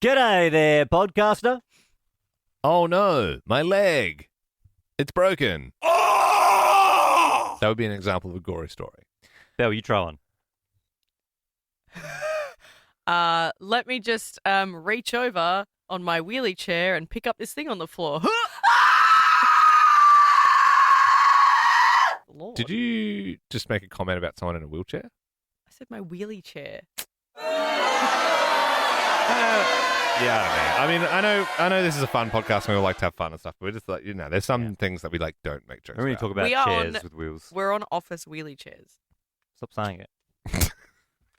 G'day there, podcaster. Oh no, my leg. It's broken. Oh! That would be an example of a gory story. Belle, you try one. Let me just reach over on my wheelie chair and pick up this thing on the floor. Lord. Did you just make a comment about someone in a wheelchair? I said my wheelie chair. Yeah, I mean, I know this is a fun podcast and we all like to have fun and stuff, but we're just like, there's some things that we like don't make jokes When you about. talk about We are chairs on- with wheels. We're on office wheelie chairs. Stop saying it.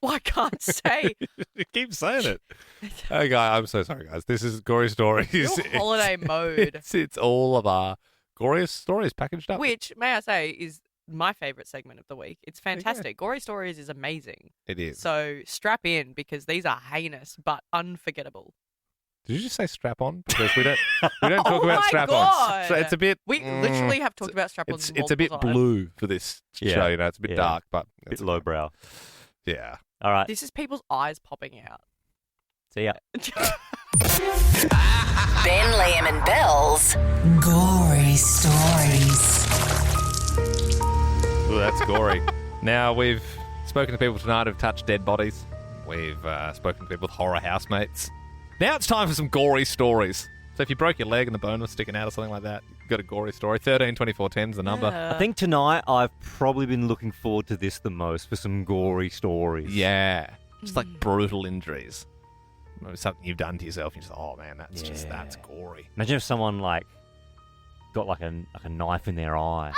Well, I can't say. You keep saying it. Oh, guy, I'm so sorry, guys. This is Gorey Stories. You're holiday mode. It's all of our Gorey Stories packaged up. Which, may I say, is my favourite segment of the week. It's fantastic. Gorey Stories is amazing. It is. So strap in because these are heinous but unforgettable. Did you just say strap on? Because we don't talk Oh about my strap God. ons. So it's a bit. We literally have talked about strap-ons It's a bit multiple times. blue for this show. It's a bit dark, but Bit it's lowbrow. Yeah. All right. This is people's eyes popping out. See ya. Ben, Liam, and Belle's Gorey Stories. Well, that's gory. Now, we've spoken to people tonight who've touched dead bodies. We've spoken to people with horror housemates. Now it's time for some gory stories. So if you broke your leg and the bone was sticking out or something like that, you've got a gory story. 13 24 10 is the number. I think tonight I've probably been looking forward to this the most for some gory stories. Yeah. Just like brutal injuries. Maybe something you've done to yourself. You're just, oh man, that's gory. Imagine if someone got like a knife in their eye.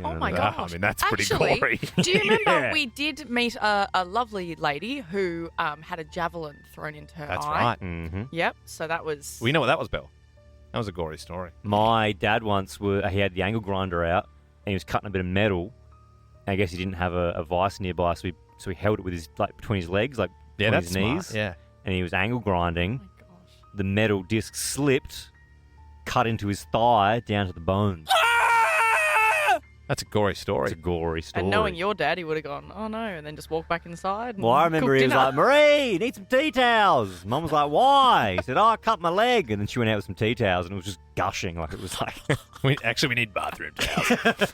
Oh my gosh. I mean, that's pretty Actually, gory. Do you remember Yeah. we did meet a lovely lady who had a javelin thrown into her That's eye? right. Mm-hmm. Yep. So that was. We know what that was, Bill. That was a gory story. My dad once he had the angle grinder out and he was cutting a bit of metal. And I guess he didn't have a vice nearby, so he held it with his between his legs, Yeah, between that's his smart. knees. Yeah. And he was angle grinding. Oh my gosh. The metal disc slipped, cut into his thigh down to the bones. That's a gory story. It's a gory story. And knowing your dad, he would have gone, oh no, and then just walked back inside. And Well, I remember cooked he was dinner. like, Marie, need some tea towels. Mum was like, why? He said, I cut my leg. And then she went out with some tea towels and it was just gushing. Like it was like... We need bathroom towels.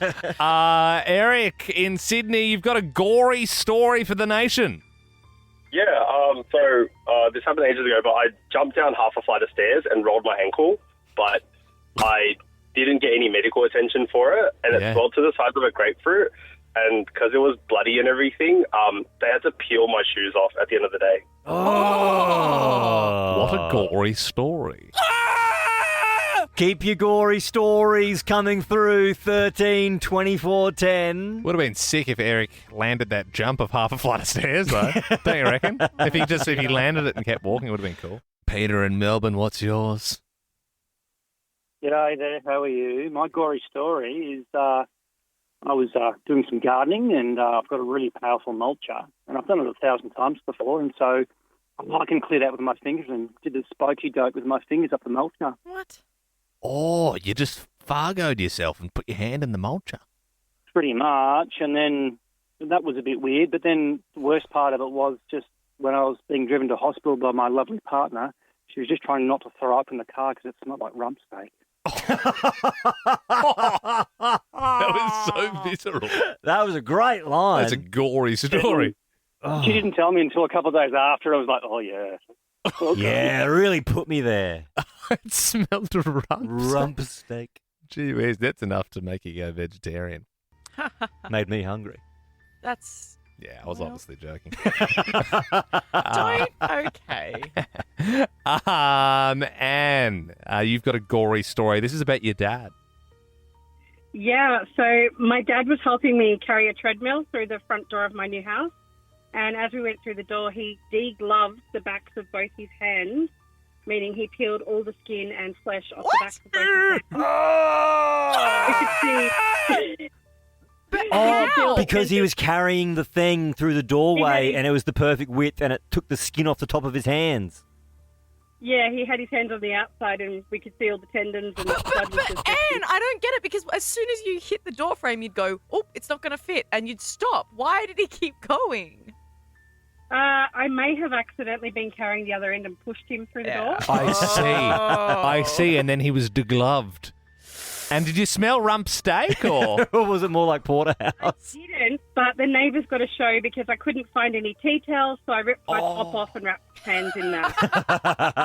Eric in Sydney, you've got a gory story for the nation. Yeah, so this happened ages ago, but I jumped down half a flight of stairs and rolled my ankle, but I didn't get any medical attention for it, and Yeah. it swelled to the size of a grapefruit, and because it was bloody and everything, they had to peel my shoes off at the end of the day. Oh. What a gory story. Keep your gory stories coming through 13 24 10. Would have been sick if Eric landed that jump of half a flight of stairs, though. Don't you reckon? If he landed it and kept walking, it would have been cool. Peter in Melbourne, what's yours? G'day there, how are you? My gory story is I was doing some gardening and I've got a really powerful mulcher and I've done it 1,000 times before, and so I can clear that with my fingers and did the spokey dope with my fingers up the mulcher. What? Oh, you just fargoed yourself and put your hand in the mulcher. Pretty much, and then that was a bit weird, but then the worst part of it was just when I was being driven to hospital by my lovely partner, she was just trying not to throw up in the car because it smelled like rump steak. That was so visceral. That was a great line. That's a gory story. She didn't tell me until a couple of days after. I was like, oh, yeah. Yeah, it really put me there. It smelled of Rump steak. Gee whiz, that's enough to make you go vegetarian. Made me hungry. That's. Yeah, I was Well. obviously joking. Don't. Okay. Anne, you've got a gory story. This is about your dad. Yeah, so my dad was helping me carry a treadmill through the front door of my new house. And as we went through the door, he degloved the backs of both his hands, meaning he peeled all the skin and flesh off the backs of both his hands. We could see... Oh, because he was carrying the thing through the doorway Yeah. and it was the perfect width and it took the skin off the top of his hands. Yeah, he had his hands on the outside and we could see all the tendons and blood was But just... Anne, I don't get it because as soon as you hit the door frame, you'd go, oh, it's not going to fit, and you'd stop. Why did he keep going? I may have accidentally been carrying the other end and pushed him through the door. I see. And then he was degloved. And did you smell rump steak or? Or was it more like porterhouse? Didn't, but the neighbours got a show because I couldn't find any tea towels, so I ripped my top off and wrapped hands in that.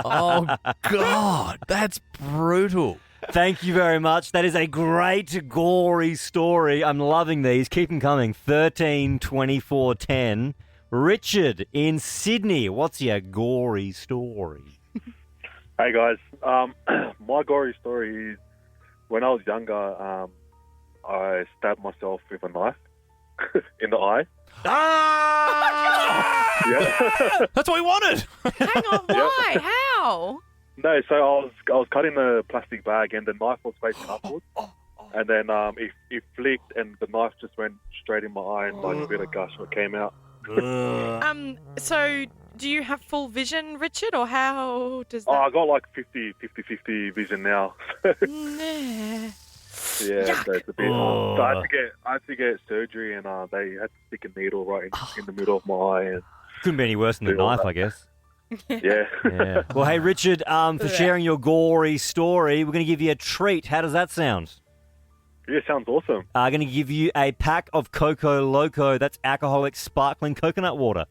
Oh, God. That's brutal. Thank you very much. That is a great gory story. I'm loving these. Keep them coming. 13 24 10. Richard in Sydney. What's your gory story? Hey guys, my gory story is when I was younger, I stabbed myself with a knife in the eye. Ah! Yeah. That's what we wanted. Hang on, why? How? No, so I was cutting the plastic bag and the knife was facing upwards, and then it flicked and the knife just went straight in my eye and like a bit of gush what came out. So do you have full vision, Richard, or how does that... Oh, I got like 50 vision now. Nah. Yeah, so it's a bit. So I had to get surgery, and they had to stick a needle right in the middle of my eye. And Couldn't be any worse than the knife, I guess. yeah. Yeah. Well, hey, Richard, for sharing your gory story, we're going to give you a treat. How does that sound? Yeah, sounds awesome. I'm going to give you a pack of Coco Loco. That's alcoholic sparkling coconut water.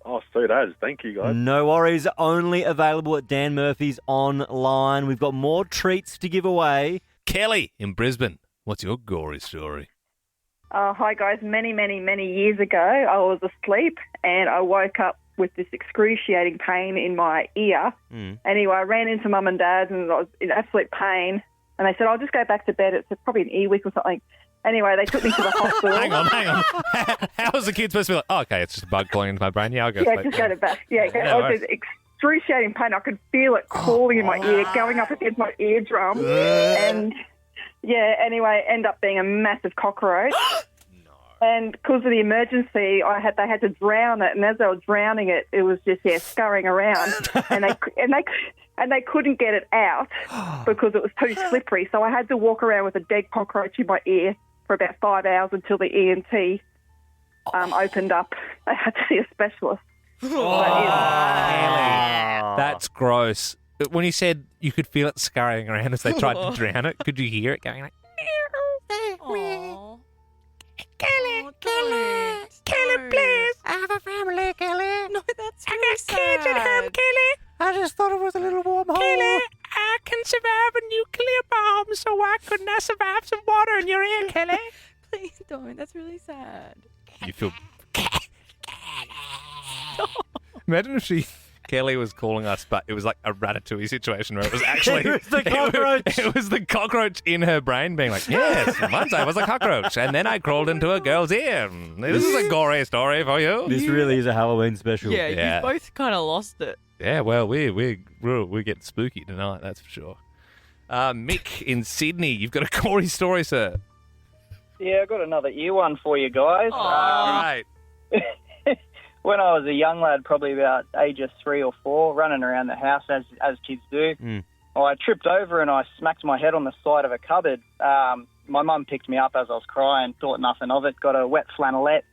Oh, sweet as. Thank you, guys. No worries. Only available at Dan Murphy's online. We've got more treats to give away. Kelly in Brisbane. What's your gory story? Hi, guys. Many years ago, I was asleep and I woke up with this excruciating pain in my ear. Anyway, I ran into Mum and Dad's and I was in absolute pain. And they said, I'll just go back to bed. It's probably an earwig or something. Anyway, they took me to the hospital. Hang on. How was the kid supposed to be like, oh, okay, it's just a bug calling into my brain. Yeah, I'll go sleep. Just go to bed. Yeah, I was in excruciating pain. I could feel it crawling in my ear, going up against my eardrum. And, yeah, anyway, end up being a massive cockroach. And because of the emergency, they had to drown it. And as they were drowning it, it was just, scurrying around. And they couldn't get it out because it was too slippery. So I had to walk around with a dead cockroach in my ear for about 5 hours until the ENT opened up. I had to see a specialist. That's gross. When you said you could feel it scurrying around as they tried to drown it, could you hear it going like... Kelly, please. I have a family, Kelly. No, that's really I got kids at home, Kelly. I just thought it was a little warm hole. Kelly, I can survive a nuclear bomb, so why couldn't I survive some water in your ear, Kelly? Please don't. That's really sad. You feel... Imagine if Kelly was calling us, but it was like a Ratatouille situation where it was actually... It was the cockroach. It was the cockroach in her brain being like, yes, once I was a cockroach, and then I crawled into a girl's ear. This is a gory story for you. This really is a Halloween special. Yeah. You both kind of lost it. Yeah, well, we get spooky tonight, that's for sure. Mick in Sydney, you've got a gory story, sir. Yeah, I've got another ear one for you guys. Right. When I was a young lad, probably about age of 3 or 4, running around the house as kids do, I tripped over and I smacked my head on the side of a cupboard. My mum picked me up as I was crying, thought nothing of it, got a wet flannelette,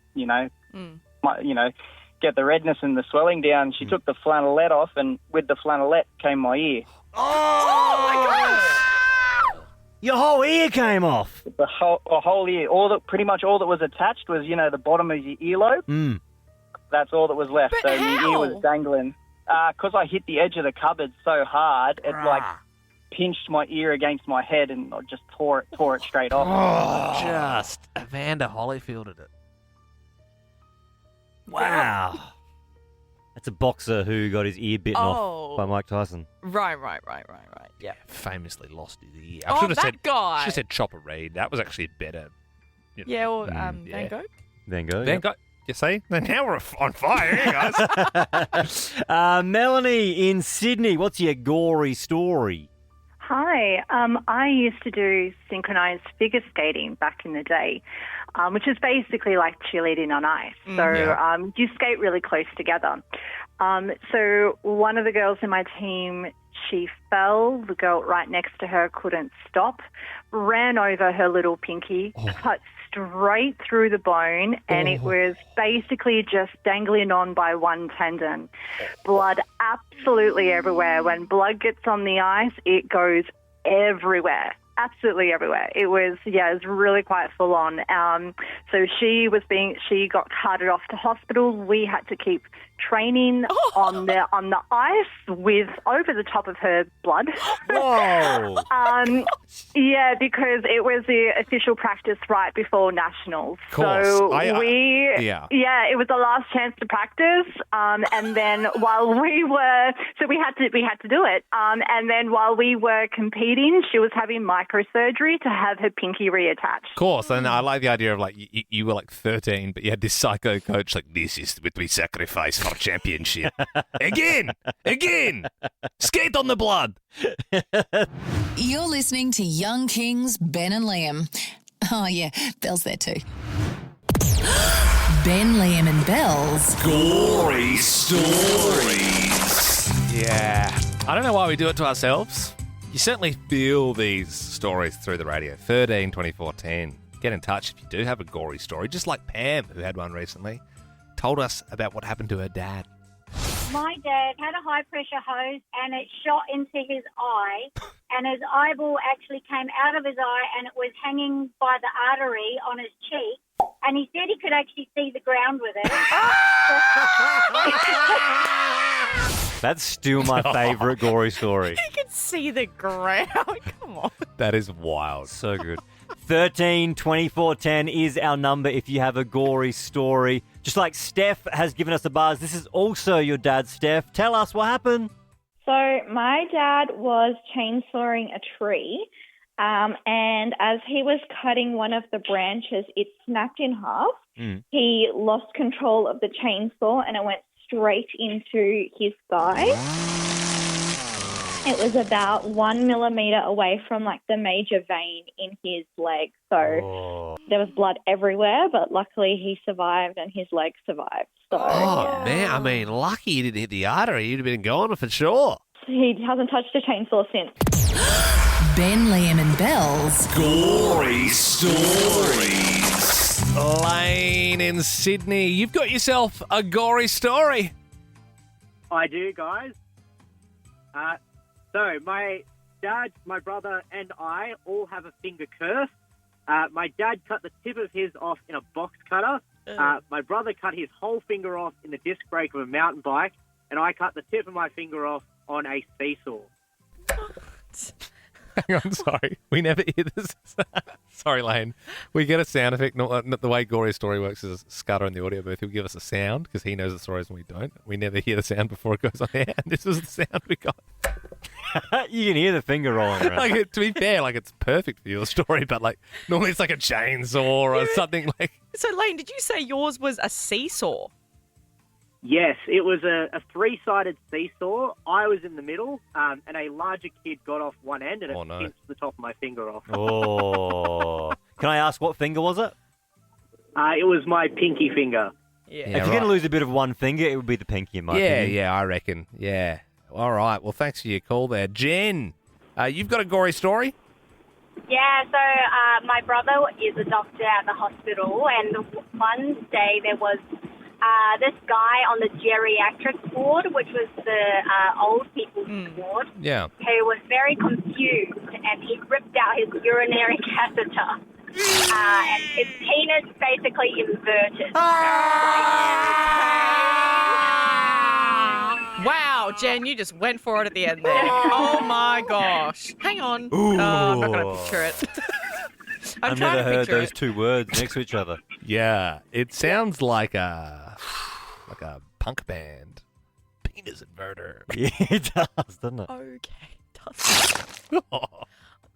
get the redness and the swelling down. She took the flannelette off, and with the flannelette came my ear. Oh my gosh! Your whole ear came off. The whole ear. Pretty much all that was attached was, the bottom of your earlobe. That's all that was left. But so how? your ear was dangling. Because I hit the edge of the cupboard so hard, it pinched my ear against my head and I just tore it straight off. Just Evander Holyfielded it. Wow. That's a boxer who got his ear bitten off by Mike Tyson. Right. Yeah. Famously lost his ear. That guy. I should have said Chopper Reed. That was actually better. Yeah, or Van Gogh. Van Gogh. Van Gogh. You see? Now we're on fire here, guys. Melanie in Sydney, what's your gory story? Hi. I used to do synchronized figure skating back in the day, which is basically like cheerleading on ice. So you skate really close together. So one of the girls in my team, she fell. The girl right next to her couldn't stop, ran over her little pinky, cut straight through the bone, and it was basically just dangling on by one tendon. Blood absolutely everywhere. When blood gets on the ice, it goes everywhere. Absolutely everywhere. It was really quite full on. So she got carted off to hospital. We had to keep training on the ice with over the top of her blood. Whoa! Because it was the official practice right before nationals. Of course. So it was the last chance to practice. And then while we were, so we had to do it. And then while we were competing, she was having microsurgery to have her pinky reattached. Of course, and I like the idea of like you were like 13, but you had this psycho coach like, this is what we sacrifice for championship. Again, skate on the blood. You're listening to Young Kings, Ben and Liam. Oh, yeah, Belle's there too. Ben, Liam and Belle's Gorey Stories. Yeah. I don't know why we do it to ourselves. You certainly feel these stories through the radio. 13, 24, 10. Get in touch if you do have a gory story, just like Pam, who had one recently, told us about what happened to her dad. My dad had a high-pressure hose and it shot into his eye, and his eyeball actually came out of his eye and it was hanging by the artery on his cheek, and he said he could actually see the ground with it. That's still my favourite gory story. You can see the ground. Come on. That is wild. So good. 13 24 10 is our number if you have a gory story. Just like Steph has given us a buzz, this is also your dad, Steph. Tell us what happened. So my dad was chainsawing a tree, and as he was cutting one of the branches, it snapped in half. He lost control of the chainsaw and it went straight into his thigh. It was about 1 millimeter away from like the major vein in his leg. So there was blood everywhere, but luckily he survived and his leg survived. So, man, I mean, lucky you didn't hit the artery. You'd have been gone for sure. He hasn't touched a chainsaw since. Ben, Liam and Belle's Gorey Stories. Lane in Sydney, you've got yourself a gory story. I do, guys. So my dad, my brother, and I all have a finger curse. My dad cut the tip of his off in a box cutter. My brother cut his whole finger off in the disc brake of a mountain bike, and I cut the tip of my finger off on a seesaw. Hang on, sorry. We never hear this. Sorry, Lane. We get a sound effect. Not the way Gory's story works is a scutter in the audio booth. He'll give us a sound because he knows the stories and we don't. We never hear the sound before it goes on air. And this was the sound we got. You can hear the finger rolling around. Like, to be fair, like it's perfect for your story, but like normally it's like a chainsaw or something like. So, Lane, did you say yours was a seesaw? Yes, it was a three-sided seesaw. I was in the middle, and a larger kid got off one end, and it pinched the top of my finger off. Oh. Can I ask what finger was it? It was my pinky finger. Yeah, if you're going to lose a bit of one finger, it would be the pinky in my opinion. Yeah, I reckon. Yeah. All right. Well, thanks for your call there. Jen, you've got a gory story? Yeah, so my brother is a doctor at the hospital, and one day there was this guy on the geriatric ward, which was the old people's ward, Yeah. who was very confused, and he ripped out his urinary catheter, and his penis basically inverted. Wow, Jen, you just went for it at the end there. Oh my gosh. Hang on. Ooh. I'm not going to picture it. I've never heard those two words next to each other. Yeah, it sounds like a punk band. Penis inverter. Yeah, it does, doesn't it? Okay, it does.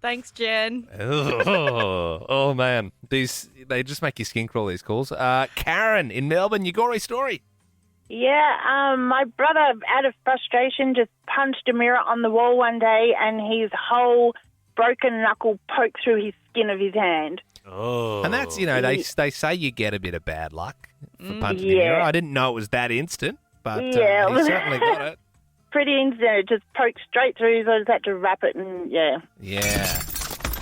Thanks, Jen. Oh man, they just make your skin crawl, these calls. Karen in Melbourne, your gory story. Yeah, my brother, out of frustration, just punched a mirror on the wall one day, and his whole broken knuckle poked through his skin of his hand. Oh, and that's they say you get a bit of bad luck for punching a mirror. I didn't know it was that instant, but he certainly got it. Pretty instant. It just poked straight through, so I just had to wrap it, and yeah. Yeah.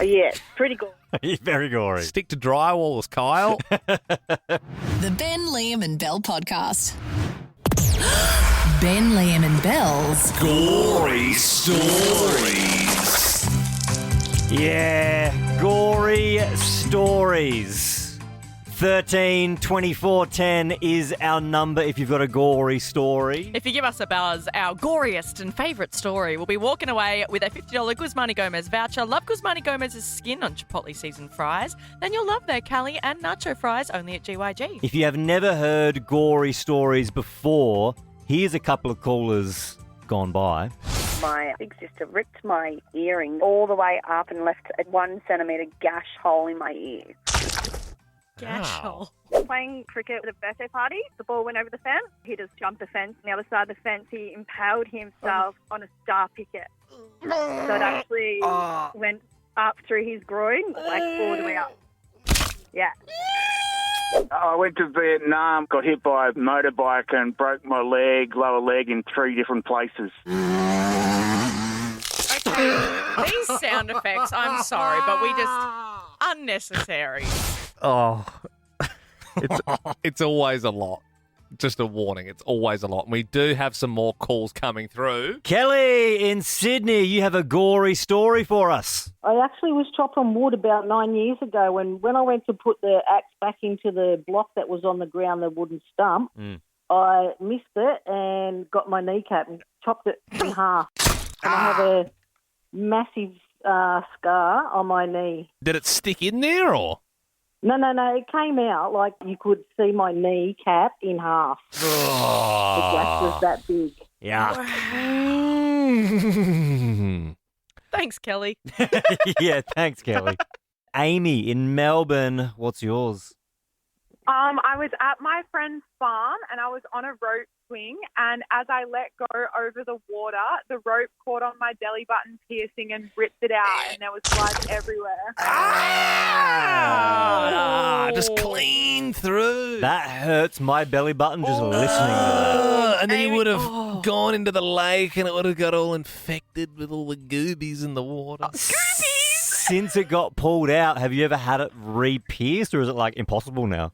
Yeah, pretty cool. Very gory. Stick to drywalls, Kyle. The Ben, Liam and Bell podcast. Ben, Liam and Bell's Gorey Stories. Yeah, Gorey Stories. 13 24 10 is our number if you've got a gory story. If you give us a buzz, our goriest and favourite story, we'll be walking away with a $50 Guzmani Gomez voucher. Love Guzmani Gomez's skin on Chipotle seasoned fries. Then you'll love their Cali and nacho fries only at GYG. If you have never heard gory stories before, here's a couple of callers gone by. My big sister ripped my earring all the way up and left a 1 centimetre gash hole in my ear. Gash hole. Playing cricket at a birthday party, the ball went over the fence. He just jumped the fence. On the other side of the fence, he impaled himself on a star picket. So it actually went up through his groin, like all the way up. Yeah. I went to Vietnam, got hit by a motorbike and broke my lower leg in 3 different places. Okay, these sound effects, I'm sorry, but we just... unnecessary. Oh, it's always a lot. Just a warning, it's always a lot. And we do have some more calls coming through. Kelly in Sydney, you have a gory story for us. I actually was chopping wood about 9 years ago, and when I went to put the axe back into the block that was on the ground, the wooden stump, I missed it and got my kneecap and chopped it in half. And I have a massive scar on my knee. Did it stick in there or? No, it came out like you could see my kneecap in half. The gash was that big. Yeah. Thanks, Kelly. Yeah, thanks, Kelly. Amy in Melbourne, what's yours? I was at my friend's farm and I was on a rope swing, and as I let go over the water, the rope caught on my belly button piercing and ripped it out, and there was blood everywhere. Just clean through. That hurts my belly button just listening to that. And then you would have gone into the lake and it would have got all infected with all the goobies in the water. Since it got pulled out, have you ever had it re-pierced, or is it like impossible now?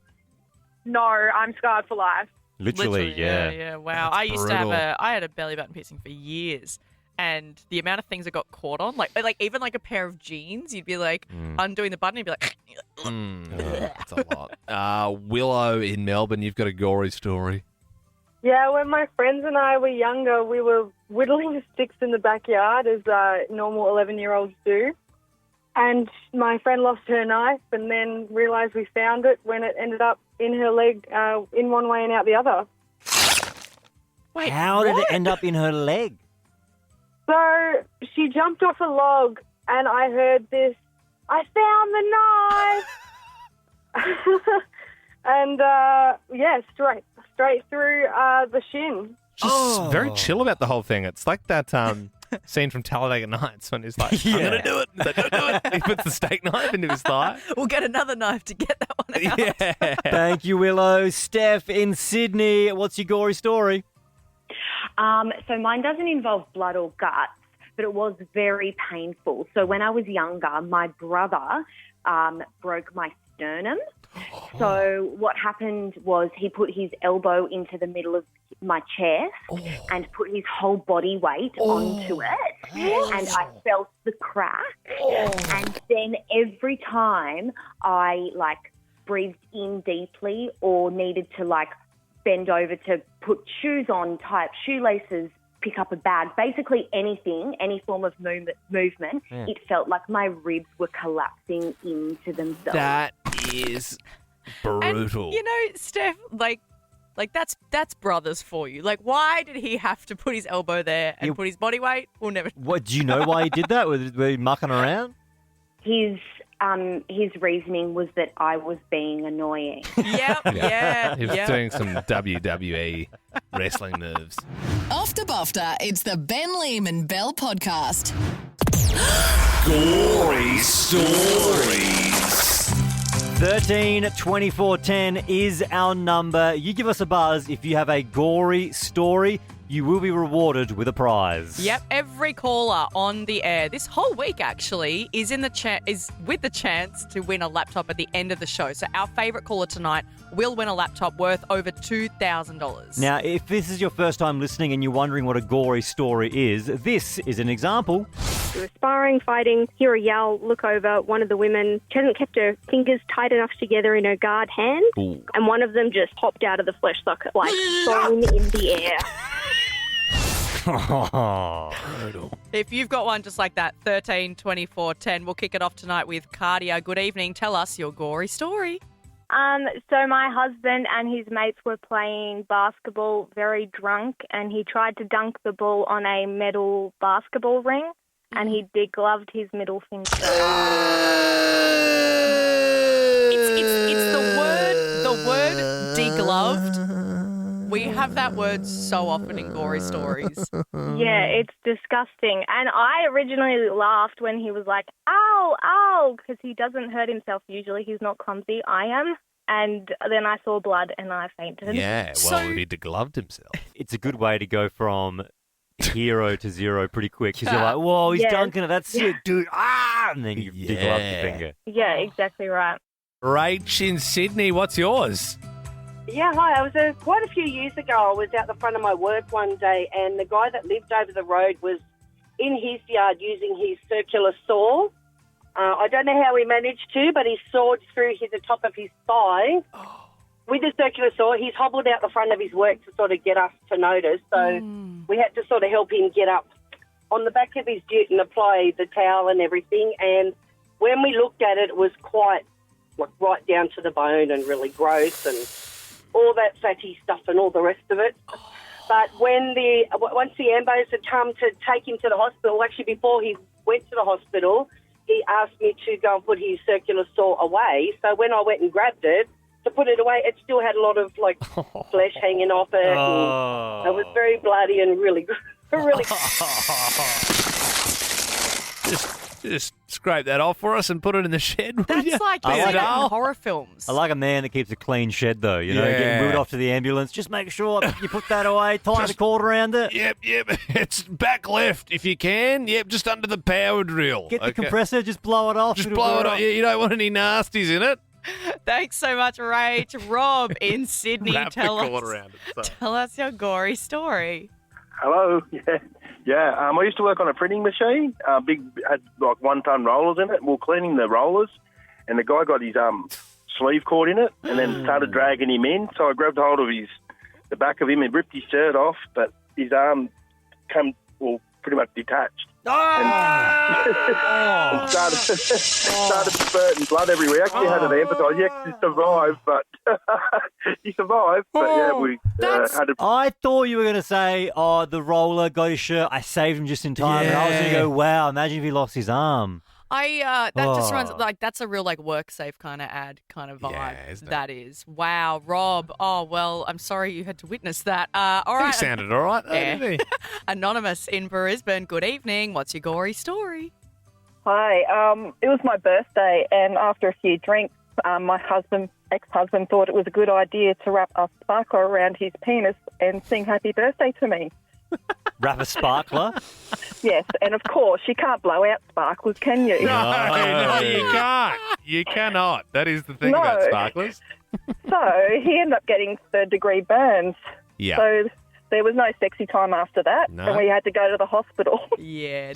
No, I'm scarred for life. Literally, yeah. Yeah, wow. That's I had a belly button piercing for years, and the amount of things I got caught on, like even like a pair of jeans, you'd be like undoing the button, you'd be like, That's a lot. Willow in Melbourne, you've got a gory story. Yeah, when my friends and I were younger, we were whittling sticks in the backyard, as normal 11-year-olds do. And my friend lost her knife and then realised we found it when it ended up in her leg, in one way and out the other. Wait, how did it end up in her leg? So she jumped off a log and I heard this, "I found the knife!" And, straight through the shin. Just very chill about the whole thing. It's like that scene from Talladega Nights when he's like, I'm going to do it. He's like, don't do it. He puts the steak knife into his thigh. We'll get another knife to get that one out. Yeah. Thank you, Willow. Steph in Sydney, what's your gory story? So mine doesn't involve blood or guts, but it was very painful. So when I was younger, my brother broke my sternum. So what happened was he put his elbow into the middle of my chest and put his whole body weight onto it, and I felt the crack. And then every time I breathed in deeply or needed to bend over to put shoes on, tie up shoelaces, pick up a bag, basically anything, any form of movement, it felt like my ribs were collapsing into themselves. That is brutal. And, Steph, that's brothers for you. Why did he have to put his elbow there and put his body weight? We'll never. What, do you know why he did that? Were he mucking around? His reasoning was that I was being annoying. Yeah. He was doing some WWE wrestling moves. Off the Bofter, it's the Ben, Liam and Bell podcast. Gorey Stories. 13 24 10 is our number. You give us a buzz if you have a gory story. you will be rewarded with a prize. Yep, every caller on the air this whole week actually is with the chance to win a laptop at the end of the show. So our favourite caller tonight will win a laptop worth over $2,000. Now, if this is your first time listening and you're wondering what a gory story is, this is an example. We were sparring, fighting, hear a yell, look over. One of the women, she hasn't kept her fingers tight enough together in her guard hand, and one of them just popped out of the flesh socket like thrown in the air. If you've got one just like that, 13 24 10. We'll kick it off tonight with Cardia. Good evening. Tell us your gory story. So my husband and his mates were playing basketball very drunk, and he tried to dunk the ball on a metal basketball ring, and he degloved his middle finger. It's the word degloved. We have that word so often in gory stories. Yeah, it's disgusting. And I originally laughed when he was like, ow, ow, because he doesn't hurt himself usually. He's not clumsy. I am. And then I saw blood and I fainted. Yeah, well, he degloved himself. It's a good way to go from hero to zero pretty quick because you're like, whoa, he's dunking it. That's sick, dude. Ah! And then you deglove your finger. Yeah, exactly right. Rach in Sydney, what's yours? Yeah, hi. I was quite a few years ago. I was out the front of my work one day, and the guy that lived over the road was in his yard using his circular saw. I don't know how he managed to, but he sawed through the top of his thigh with the circular saw. He's hobbled out the front of his work to sort of get us to notice. So we had to sort of help him get up on the back of his ute and apply the towel and everything. And when we looked at it, it was quite right down to the bone and really gross and all that fatty stuff and all the rest of it. But once the ambulance had come to take him to the hospital, actually before he went to the hospital, he asked me to go and put his circular saw away. So when I went and grabbed it to put it away, it still had a lot of flesh hanging off it. And it was very bloody and really, really. Just scrape that off for us and put it in the shed. That's like in horror films. I like a man that keeps a clean shed, though. You know, getting moved off to the ambulance. Just make sure you put that away, tie the cord around it. Yep. It's back left if you can. Yep, just under the power drill. Get the compressor, just blow it off. Just blow it off. You don't want any nasties in it. Thanks so much, Rach. Rob in Sydney, tell us your gory story. Hello. Yeah. I used to work on a printing machine. Had like 1-ton rollers in it. We were cleaning the rollers, and the guy got his sleeve caught in it, and then started dragging him in. So I grabbed hold of the back of him and ripped his shirt off, but his arm pretty much detached. And started spurting blood everywhere. Actually had an amputized. Yes, he survived, but he survived. But yeah, we had to. I thought you were going to say, the roller got his shirt. I saved him just in time. And I was going to go, wow, imagine if he lost his arm. That just runs that's a real work safe kind of ad kind of vibe. Yeah, that is. Wow, Rob. Oh well, I'm sorry you had to witness that. All right. He sounded all right, though, didn't he? Anonymous in Brisbane. Good evening. What's your gory story? Hi. It was my birthday, and after a few drinks, my ex-husband, thought it was a good idea to wrap a sparkler around his penis and sing "Happy Birthday" to me. Wrap a sparkler? Yes, and of course, you can't blow out sparklers, can you? No, you can't. You cannot. That is the thing about sparklers. So he ended up getting third-degree burns. Yeah. So there was no sexy time after that, and we had to go to the hospital. Yeah.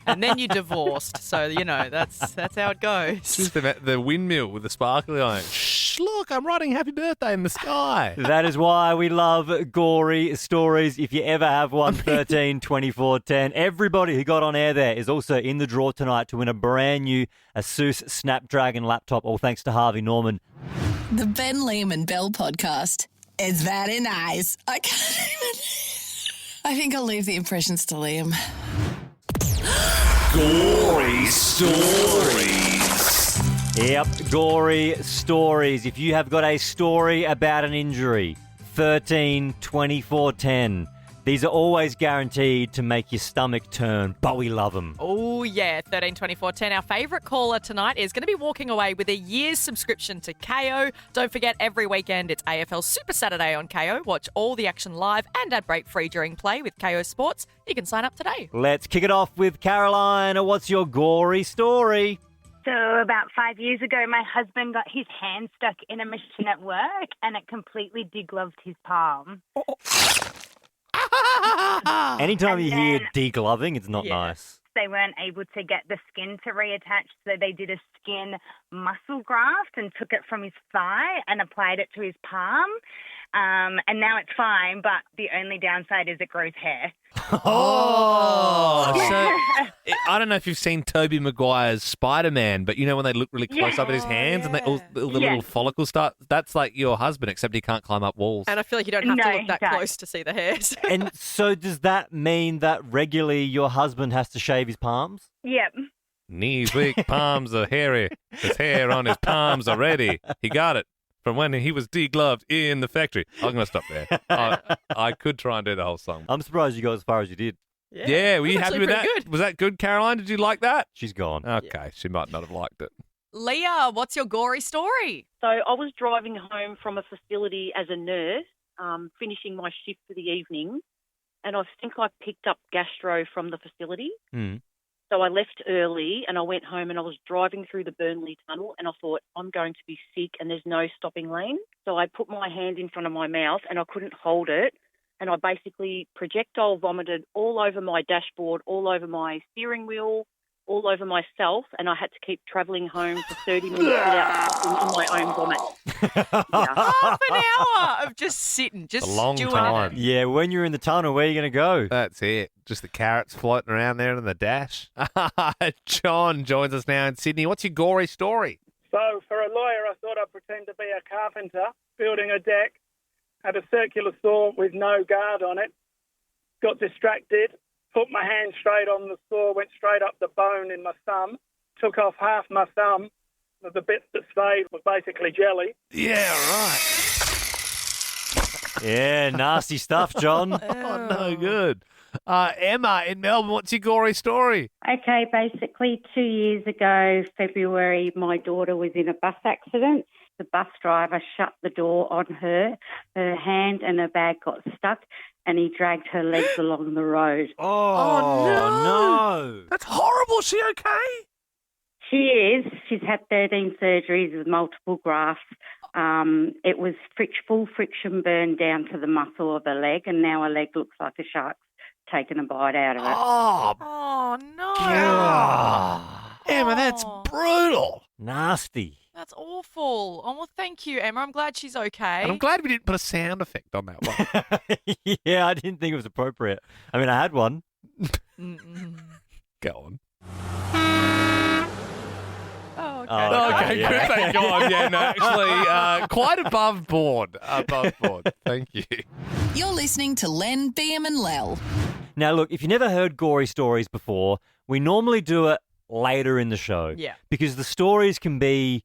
And then you divorced, so that's how it goes. Just the windmill with the sparkly on it. Shh, look, I'm writing "Happy Birthday" in the sky. That is why we love gory stories. If you ever have one, 13 24 10. Everybody who got on air there is also in the draw tonight to win a brand new Asus Snapdragon laptop, all thanks to Harvey Norman. The Ben, Liam and Bell podcast. It's very nice. I think I'll leave the impressions to Liam. Gorey Stories. Yep, gory stories. If you have got a story about an injury, 13 24 10. These are always guaranteed to make your stomach turn, but we love them. Oh, yeah. 13 24 10. Our favourite caller tonight is going to be walking away with a year's subscription to KO. Don't forget, every weekend it's AFL Super Saturday on KO. Watch all the action live and ad break free during play with KO Sports. You can sign up today. Let's kick it off with Caroline. What's your gory story? So about 5 years ago, my husband got his hand stuck in a machine at work and it completely degloved his palm. Anytime And you hear then- degloving, it's not nice. They weren't able to get the skin to reattach, so they did a skin muscle graft and took it from his thigh and applied it to his palm. And now it's fine, but the only downside is it grows hair. Oh, so I don't know if you've seen Tobey Maguire's Spider-Man, but you know when they look really close up at his hands and all the little follicles start? That's like your husband, except he can't climb up walls. And I feel like you don't have to look that close to see the hairs. And so does that mean that regularly your husband has to shave his palms? Yep. Knees weak, palms are hairy. There's hair on his palms already. He got it from when he was degloved in the factory. I'm going to stop there. I could try and do the whole song. I'm surprised you got as far as you did. Yeah, were you happy with that? Good. Was that good, Caroline? Did you like that? She's gone. Okay, she might not have liked it. Leah, what's your gory story? So I was driving home from a facility as a nurse, finishing my shift for the evening, and I think I picked up gastro from the facility. Mm. So I left early and I went home and I was driving through the Burnley Tunnel and I thought, I'm going to be sick and there's no stopping lane. So I put my hand in front of my mouth and I couldn't hold it. And I basically projectile vomited all over my dashboard, all over my steering wheel, all over myself. And I had to keep travelling home for 30 minutes without stopping in my own vomit. Half an hour of just sitting, just A long stewing time. in it. Yeah, when you're in the tunnel, where are you going to go? That's it. Just the carrots floating around there in the dash. John joins us now in Sydney. What's your gory story? So, for a lawyer, I thought I'd pretend to be a carpenter, building a deck, had a circular saw with no guard on it, got distracted, put my hand straight on the saw, went straight up the bone in my thumb, took off half my thumb. The bit that stayed was basically jelly. Yeah, right. Yeah, nasty stuff, John. Oh, no good. Emma in Melbourne, what's your gory story? Okay, basically 2 years ago, February, my daughter was in a bus accident. The bus driver shut the door on her. Her hand and her bag got stuck and he dragged her legs along the road. Oh, no. That's horrible. Is she okay? She is. She's had 13 surgeries with multiple grafts. It was full friction burn down to the muscle of her leg, and now her leg looks like a shark's taken a bite out of it. Oh, no. Emma, that's brutal. Nasty. That's awful. Oh, well, thank you, Emma. I'm glad she's okay. And I'm glad we didn't put a sound effect on that one. Yeah, I didn't think it was appropriate. I mean, I had one. Go on. Oh, okay. Okay, yeah. good. Thank God. Yeah, no, actually, quite above board. Thank you. You're listening to Len, BM and Lel. Now, look, if you never heard gory stories before, we normally do it later in the show. Yeah. Because the stories can be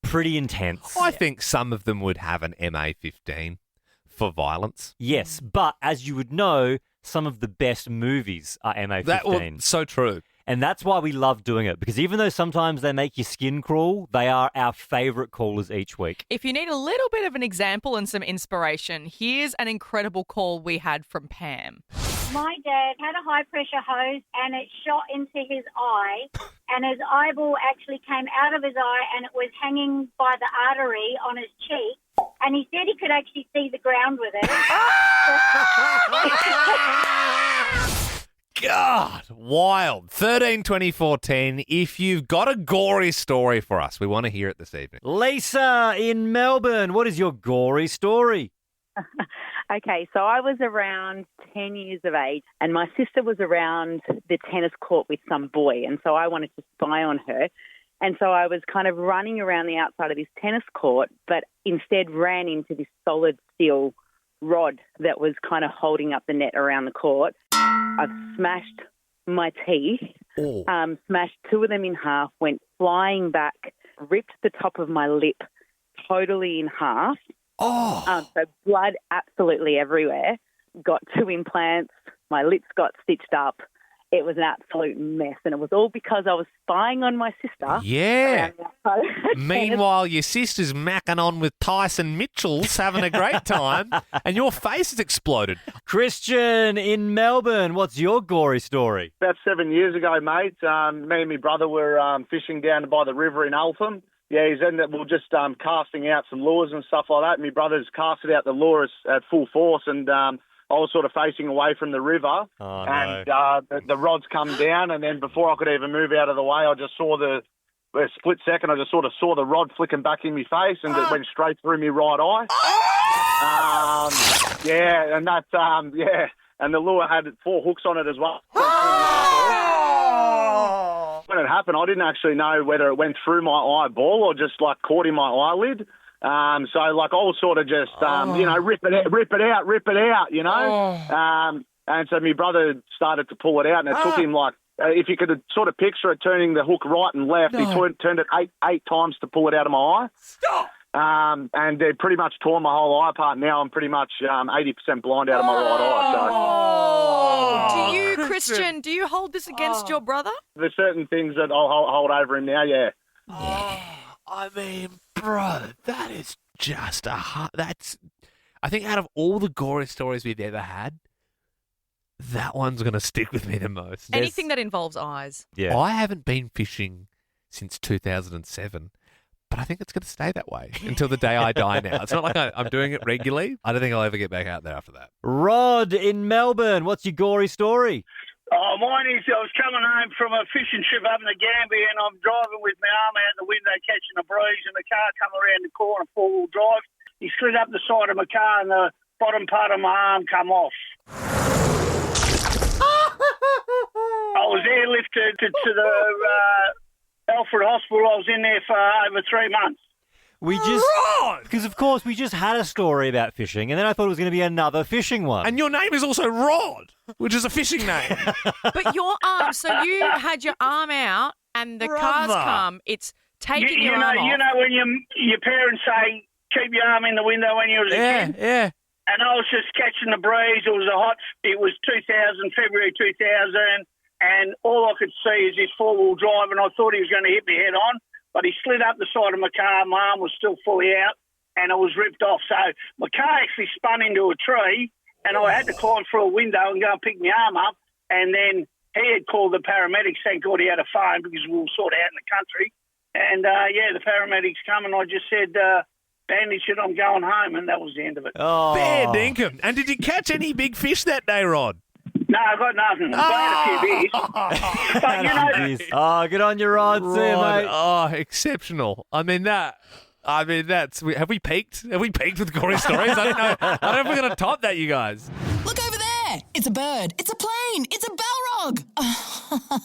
pretty intense. I think some of them would have an MA15 for violence. Yes, but as you would know, some of the best movies are MA15. So true. And that's why we love doing it, because even though sometimes they make your skin crawl, they are our favourite callers each week. If you need a little bit of an example and some inspiration, here's an incredible call we had from Pam. My dad had a high-pressure hose and it shot into his eye and his eyeball actually came out of his eye and it was hanging by the artery on his cheek and he said he could actually see the ground with it. God, wild. 13 24 10. If you've got a gory story for us, we want to hear it this evening. Lisa in Melbourne, what is your gory story? Okay, so I was around 10 years of age and my sister was around the tennis court with some boy, and so I wanted to spy on her. And so I was kind of running around the outside of this tennis court, but instead ran into this solid steel rod that was kind of holding up the net around the court. I've smashed my teeth, smashed two of them in half, went flying back, ripped the top of my lip totally in half. So blood absolutely everywhere. got 2 implants. My lips got stitched up. It was an absolute mess, and it was all because I was spying on my sister. Yeah. around the outside of the tennis. Meanwhile, your sister's macking on with Tyson Mitchell's having a great time, and your face has exploded. Christian in Melbourne, what's your gory story? About 7 years ago, mate, me and my brother were fishing down by the river in Eltham. Yeah, we were just casting out some lures and stuff like that. My brother's casted out the lures at full force, and I was sort of facing away from the river, and the rods come down, and then before I could even move out of the way, I just saw a split second, I just sort of saw the rod flicking back in my face, and it went straight through my right eye. And the lure had 4 hooks on it as well. When it happened, I didn't actually know whether it went through my eyeball or just like caught in my eyelid. So like I was sort of just, rip it out, you know. And so my brother started to pull it out, and it took him like, if you could sort of picture it, turning the hook right and left, he turned it eight times to pull it out of my eye. Stop! And they pretty much tore my whole eye apart. Now I'm pretty much 80% blind out of my right eye. So. Do you, Christian, do you hold this against your brother? There's certain things that I'll hold over him now, yeah. I mean, bro, that is just that's... I think out of all the gory stories we've ever had, that one's going to stick with me the most. Anything that involves eyes. Yeah. I haven't been fishing since 2007, but I think it's going to stay that way until the day I die now. It's not like I'm doing it regularly. I don't think I'll ever get back out there after that. Rod in Melbourne, what's your gory story? Oh, mine is I was coming home from a fishing trip up in the Gambia, and I'm driving with my arm out the window catching a breeze, and the car come around the corner, 4-wheel drive. He slid up the side of my car, and the bottom part of my arm come off. I was airlifted to the Alfred Hospital. I was in there for over 3 months. Because of course we just had a story about fishing, and then I thought it was going to be another fishing one. And your name is also Rod, which is a fishing name. But your arm, so you had your arm out and the cars come, it's taking your arm off. You know when your parents say, keep your arm in the window when you were a kid? Yeah. And I was just catching the breeze. It was February 2000, and all I could see is this 4-wheel drive, and I thought he was going to hit me head on. But he slid up the side of my car. My arm was still fully out, and it was ripped off. So my car actually spun into a tree, and I had to climb through a window and go and pick my arm up. And then he had called the paramedics. Thank God he had a phone because we were sort of out in the country. And, the paramedics come, and I just said, bandage it, I'm going home. And that was the end of it. Oh. Fair dinkum. And did you catch any big fish that day, Rod? No, I got nothing. I had a few beers. But, Oh, good on you, Rod. See you, mate. Oh, exceptional. Have we peaked? Have we peaked with gory stories? I don't know. I don't know if we're going to top that, you guys. Look over there. It's a bird. It's a plane. It's a bellrog.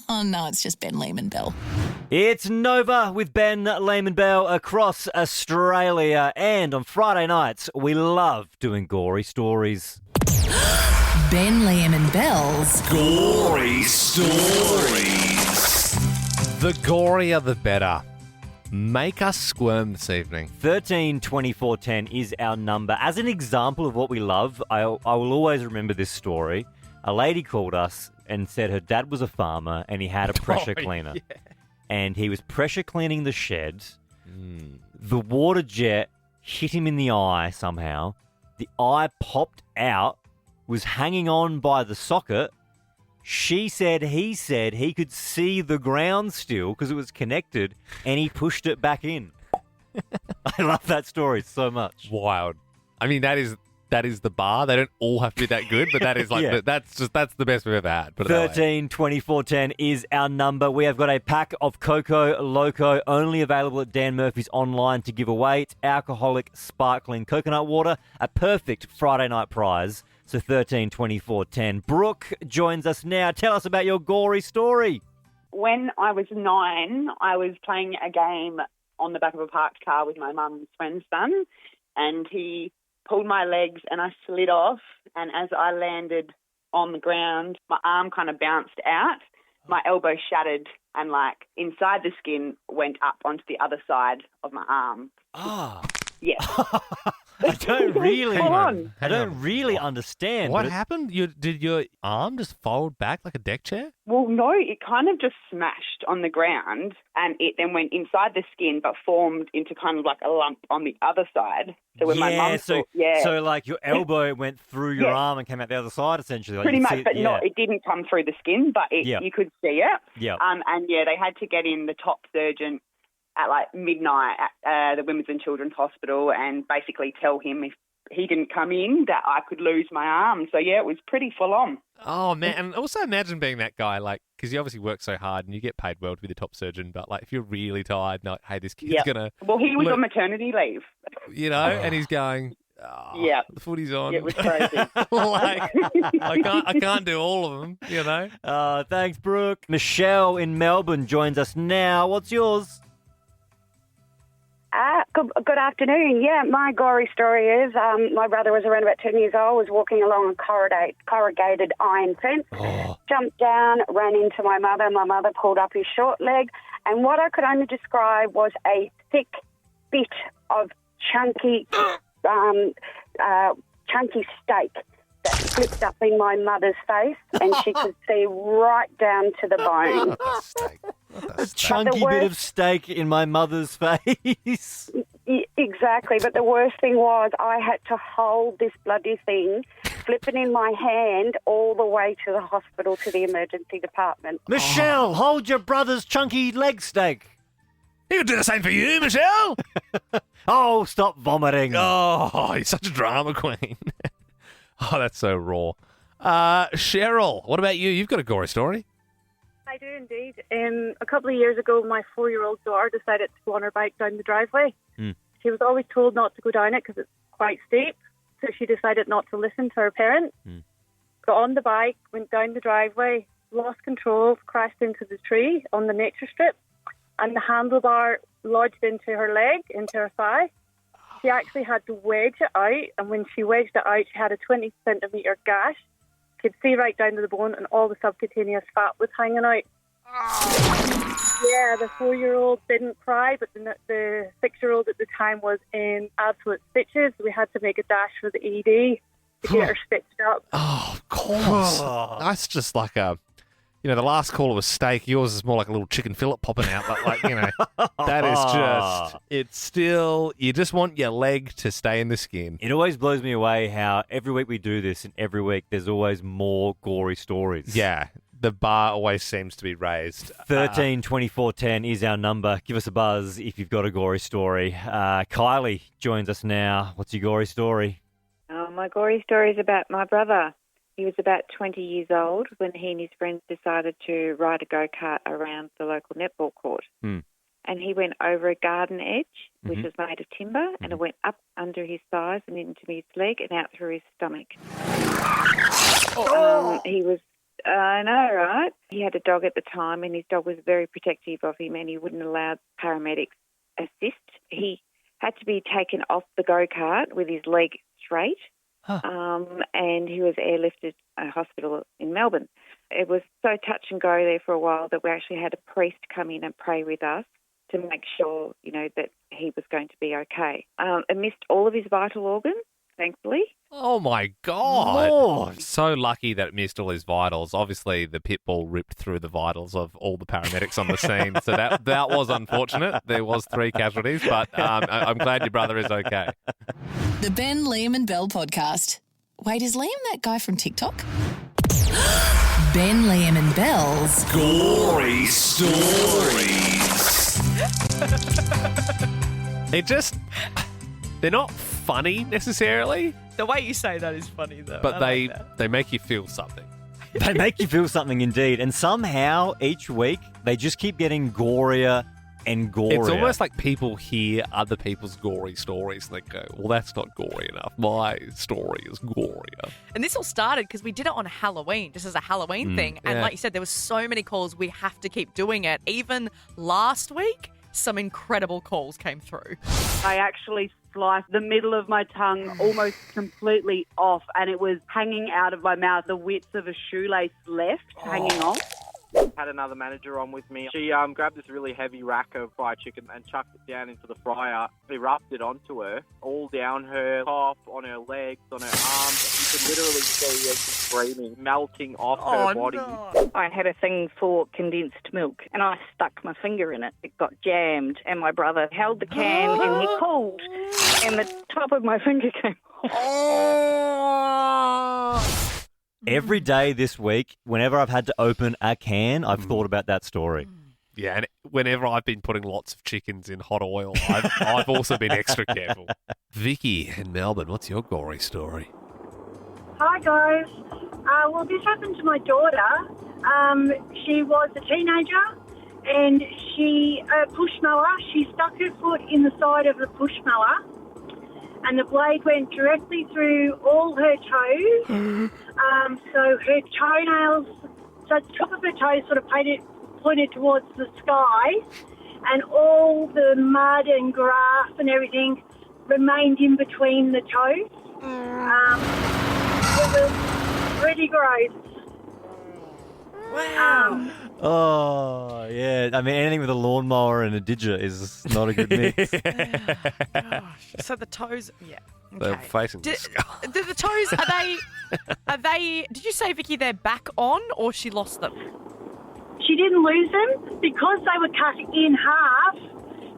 Oh, no, it's just Ben Lehman Bell. It's Nova with Ben Lehman Bell across Australia. And on Friday nights, we love doing gory stories. Ben Lehman Bell's Gorey Stories. The gorier, the better. Make us squirm this evening. 13 24 10 is our number. As an example of what we love, I will always remember this story. A lady called us and said her dad was a farmer and he had a pressure cleaner. Yeah. And he was pressure cleaning the shed. The water jet hit him in the eye somehow. The eye popped out, was hanging on by the socket. He said he could see the ground still because it was connected, and he pushed it back in. I love that story so much. Wild. I mean, that is the bar. They don't all have to be that good, but that is like that's the best we've ever had. 13 24 10 is our number. We have got a pack of Coco Loco only available at Dan Murphy's online to give away. It's alcoholic sparkling coconut water, a perfect Friday night prize. So 13 24 10. Brooke joins us now. Tell us about your gory story. When I was 9, I was playing a game on the back of a parked car with my mum's friend's son, and he pulled my legs and I slid off, and as I landed on the ground, my arm kind of bounced out, my elbow shattered, and like inside the skin went up onto the other side of my arm. Ah. Yeah. I don't really, Hang on. I don't really understand. What but happened? Did your arm just fold back like a deck chair? Well, no, it kind of just smashed on the ground and it then went inside the skin but formed into kind of like a lump on the other side. So when my mum so like your elbow went through your arm and came out the other side, essentially. Like Pretty you much, see it- but yeah. it didn't come through the skin, but you could see it. Yeah. And they had to get in the top surgeon at like midnight at the Women's and Children's Hospital and basically tell him if he didn't come in that I could lose my arm. So yeah, it was pretty full on. Oh man, and also imagine being that guy, like, because you obviously work so hard and you get paid well to be the top surgeon, but like if you're really tired, like, hey, this kid's gonna. Well, he was on maternity leave. You know, and he's going. Yeah, the footy's on. It was crazy. Like, I can't do all of them. You know. Thanks, Brooke. Michelle in Melbourne joins us now. What's yours? Good afternoon. Yeah, my gory story is my brother was around about 10 years old, was walking along a corrugated iron fence, jumped down, ran into my mother. My mother pulled up his short leg, and what I could only describe was a thick bit of chunky steak that slipped up in my mother's face, and she could see right down to the bone. A chunky bit of steak in my mother's face. Exactly, but the worst thing was I had to hold this bloody thing, flip it in my hand, all the way to the hospital, to the emergency department. Michelle, hold your brother's chunky leg steak. He would do the same for you, Michelle. Oh, stop vomiting. Oh, you're such a drama queen. Oh, that's so raw. Cheryl, what about you? You've got a gory story. I do indeed. A couple of years ago, my 4-year-old daughter decided to go on her bike down the driveway. She was always told not to go down it because it's quite steep, so she decided not to listen to her parents. Got on the bike, went down the driveway, lost control, crashed into the tree on the nature strip, and the handlebar lodged into her leg, into her thigh. She actually had to wedge it out, and when she wedged it out, she had a 20 centimetre gash. Could see right down to the bone, and all the subcutaneous fat was hanging out. Yeah, the 4-year-old didn't cry, but the 6-year-old at the time was in absolute stitches. We had to make a dash for the ED to get her stitched up. Oh, of course. That's just like the last caller was steak. Yours is more like a little chicken fillet popping out. But that is it's still, you just want your leg to stay in the skin. It always blows me away how every week we do this, and every week there's always more gory stories. Yeah, the bar always seems to be raised. 13 24 10 is our number. Give us a buzz if you've got a gory story. Kylie joins us now. What's your gory story? My gory story is about my brother. He was about 20 years old when he and his friends decided to ride a go-kart around the local netball court. And he went over a garden edge, which was made of timber, and it went up under his thighs and into his leg and out through his stomach. He was, I know, right? He had a dog at the time, and his dog was very protective of him, and he wouldn't allow paramedics assist. He had to be taken off the go-kart with his leg straight. And he was airlifted to a hospital in Melbourne. It was so touch and go there for a while that we actually had a priest come in and pray with us to make sure, that he was going to be okay. It missed all of his vital organs, thankfully. Oh, my God. Lord. So lucky that it missed all his vitals. Obviously, the pit bull ripped through the vitals of all the paramedics on the scene. So that was unfortunate. There was 3 casualties, but I'm glad your brother is okay. The Ben, Liam and Bell podcast. Wait, is Liam that guy from TikTok? Ben, Liam and Bell's Gorey Stories. They're not funny necessarily. The way you say that is funny, though. But I they make you feel something. They make you feel something indeed. And somehow each week they just keep getting gorier and gorier. It's almost like people hear other people's gory stories and they go, well, that's not gory enough. My story is gorier. And this all started because we did it on Halloween, just as a Halloween thing. And like you said, there were so many calls, we have to keep doing it. Even last week, some incredible calls came through. I actually sliced the middle of my tongue almost completely off, and it was hanging out of my mouth, the width of a shoelace left, hanging off. Had another manager on with me. She grabbed this really heavy rack of fried chicken and chucked it down into the fryer, erupted onto her, all down her top, on her legs, on her arms. You could literally see her screaming, melting off her body. No. I had a thing for condensed milk and I stuck my finger in it. It got jammed and my brother held the can and he pulled and the top of my finger came off. Every day this week, whenever I've had to open a can, I've thought about that story. Yeah, and whenever I've been putting lots of chickens in hot oil, I've also been extra careful. Vicky in Melbourne, what's your gory story? Hi guys. Well, this happened to my daughter. She was a teenager and she push mower. She stuck her foot in the side of the push mower and the blade went directly through all her toes. So her toenails, so the top of her toes sort of pointed towards the sky, and all the mud and grass and everything remained in between the toes. It was really gross. Wow. Oh, yeah. I mean, anything with a lawnmower and a didger is not a good mix. Gosh. So the toes, yeah. They're facing the sky. The toes, are they, did you say, Vicky, they're back on or she lost them? She didn't lose them because they were cut in half.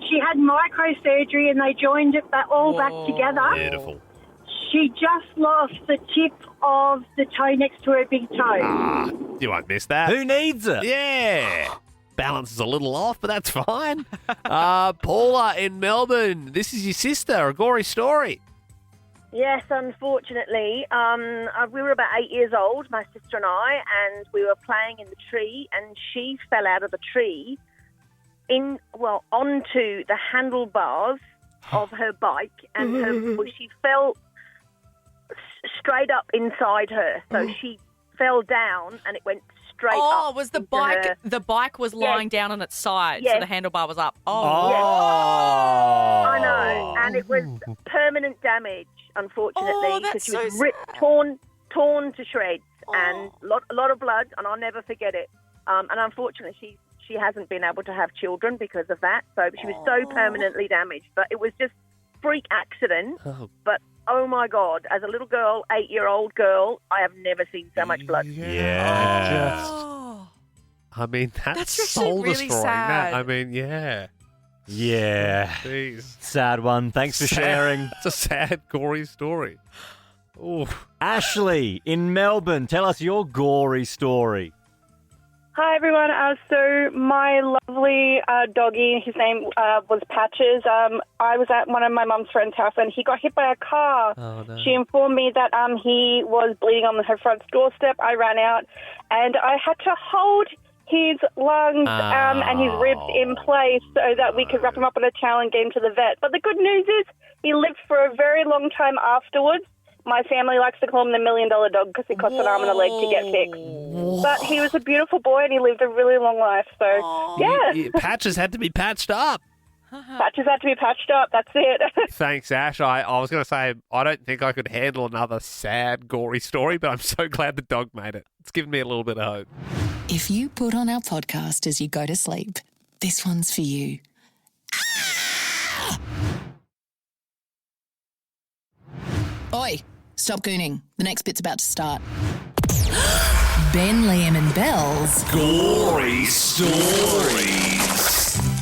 She had microsurgery and they joined it all back together. Beautiful. She just lost the tip of the toe next to her big toe. You won't miss that. Who needs it? Yeah. Balance is a little off, but that's fine. Paula in Melbourne, this is your sister, a gory story. Yes, unfortunately. We were about 8 years old, my sister and I, and we were playing in the tree, and she fell out of the tree onto the handlebars of her bike, and she fell straight up inside her. So she fell down, and it went straight up. Oh, was the bike? Her. The bike was lying down on its side, so the handlebar was up. Oh, yes. I know, and it was permanent damage, unfortunately, because she was torn to shreds, and a lot of blood, and I'll never forget it. And unfortunately, she hasn't been able to have children because of that, so she was so permanently damaged. But it was just freak accident. But oh my God, as a little girl, 8-year-old girl, I have never seen so much blood. I mean, that's actually soul really destroying. sad. That, I mean, yeah. Yeah. Jeez. Sad one. Thanks for sharing. It's a sad, gory story. Ooh. Ashley in Melbourne, tell us your gory story. Hi, everyone. So my lovely doggy, his name was Patches. I was at one of my mum's friend's house and he got hit by a car. Oh, no. She informed me that he was bleeding on her front doorstep. I ran out and I had to hold his lungs and his ribs in place so that we could wrap him up in a towel and get him to the vet. But the good news is he lived for a very long time afterwards. My family likes to call him the $1 million dog because he costs an arm and a leg to get fixed. But he was a beautiful boy and he lived a really long life. So, yeah. Patches had to be patched up. Patches had to be patched up. That's it. Thanks, Ash. I was going to say, I don't think I could handle another sad, gory story, but I'm so glad the dog made it. It's given me a little bit of hope. If you put on our podcast as you go to sleep, this one's for you. Oi, stop gooning. The next bit's about to start. Ben, Liam and Belle's Gorey Stories.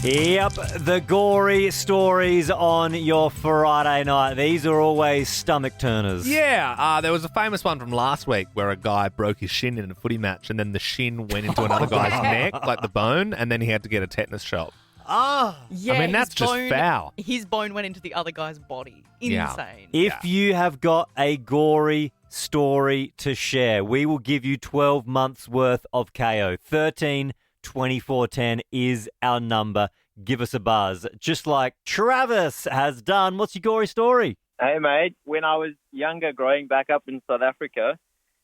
Yep, the gory stories on your Friday night. These are always stomach turners. Yeah, there was a famous one from last week where a guy broke his shin in a footy match and then the shin went into another guy's neck, like the bone, and then he had to get a tetanus shot. Yeah, I mean, that's just foul. His bone went into the other guy's body. Insane. If you have got a gory story to share, we will give you 12 months worth of KO. 13 24 10 is our number. Give us a buzz. Just like Travis has done. What's your gory story? Hey, mate. When I was younger, growing back up in South Africa,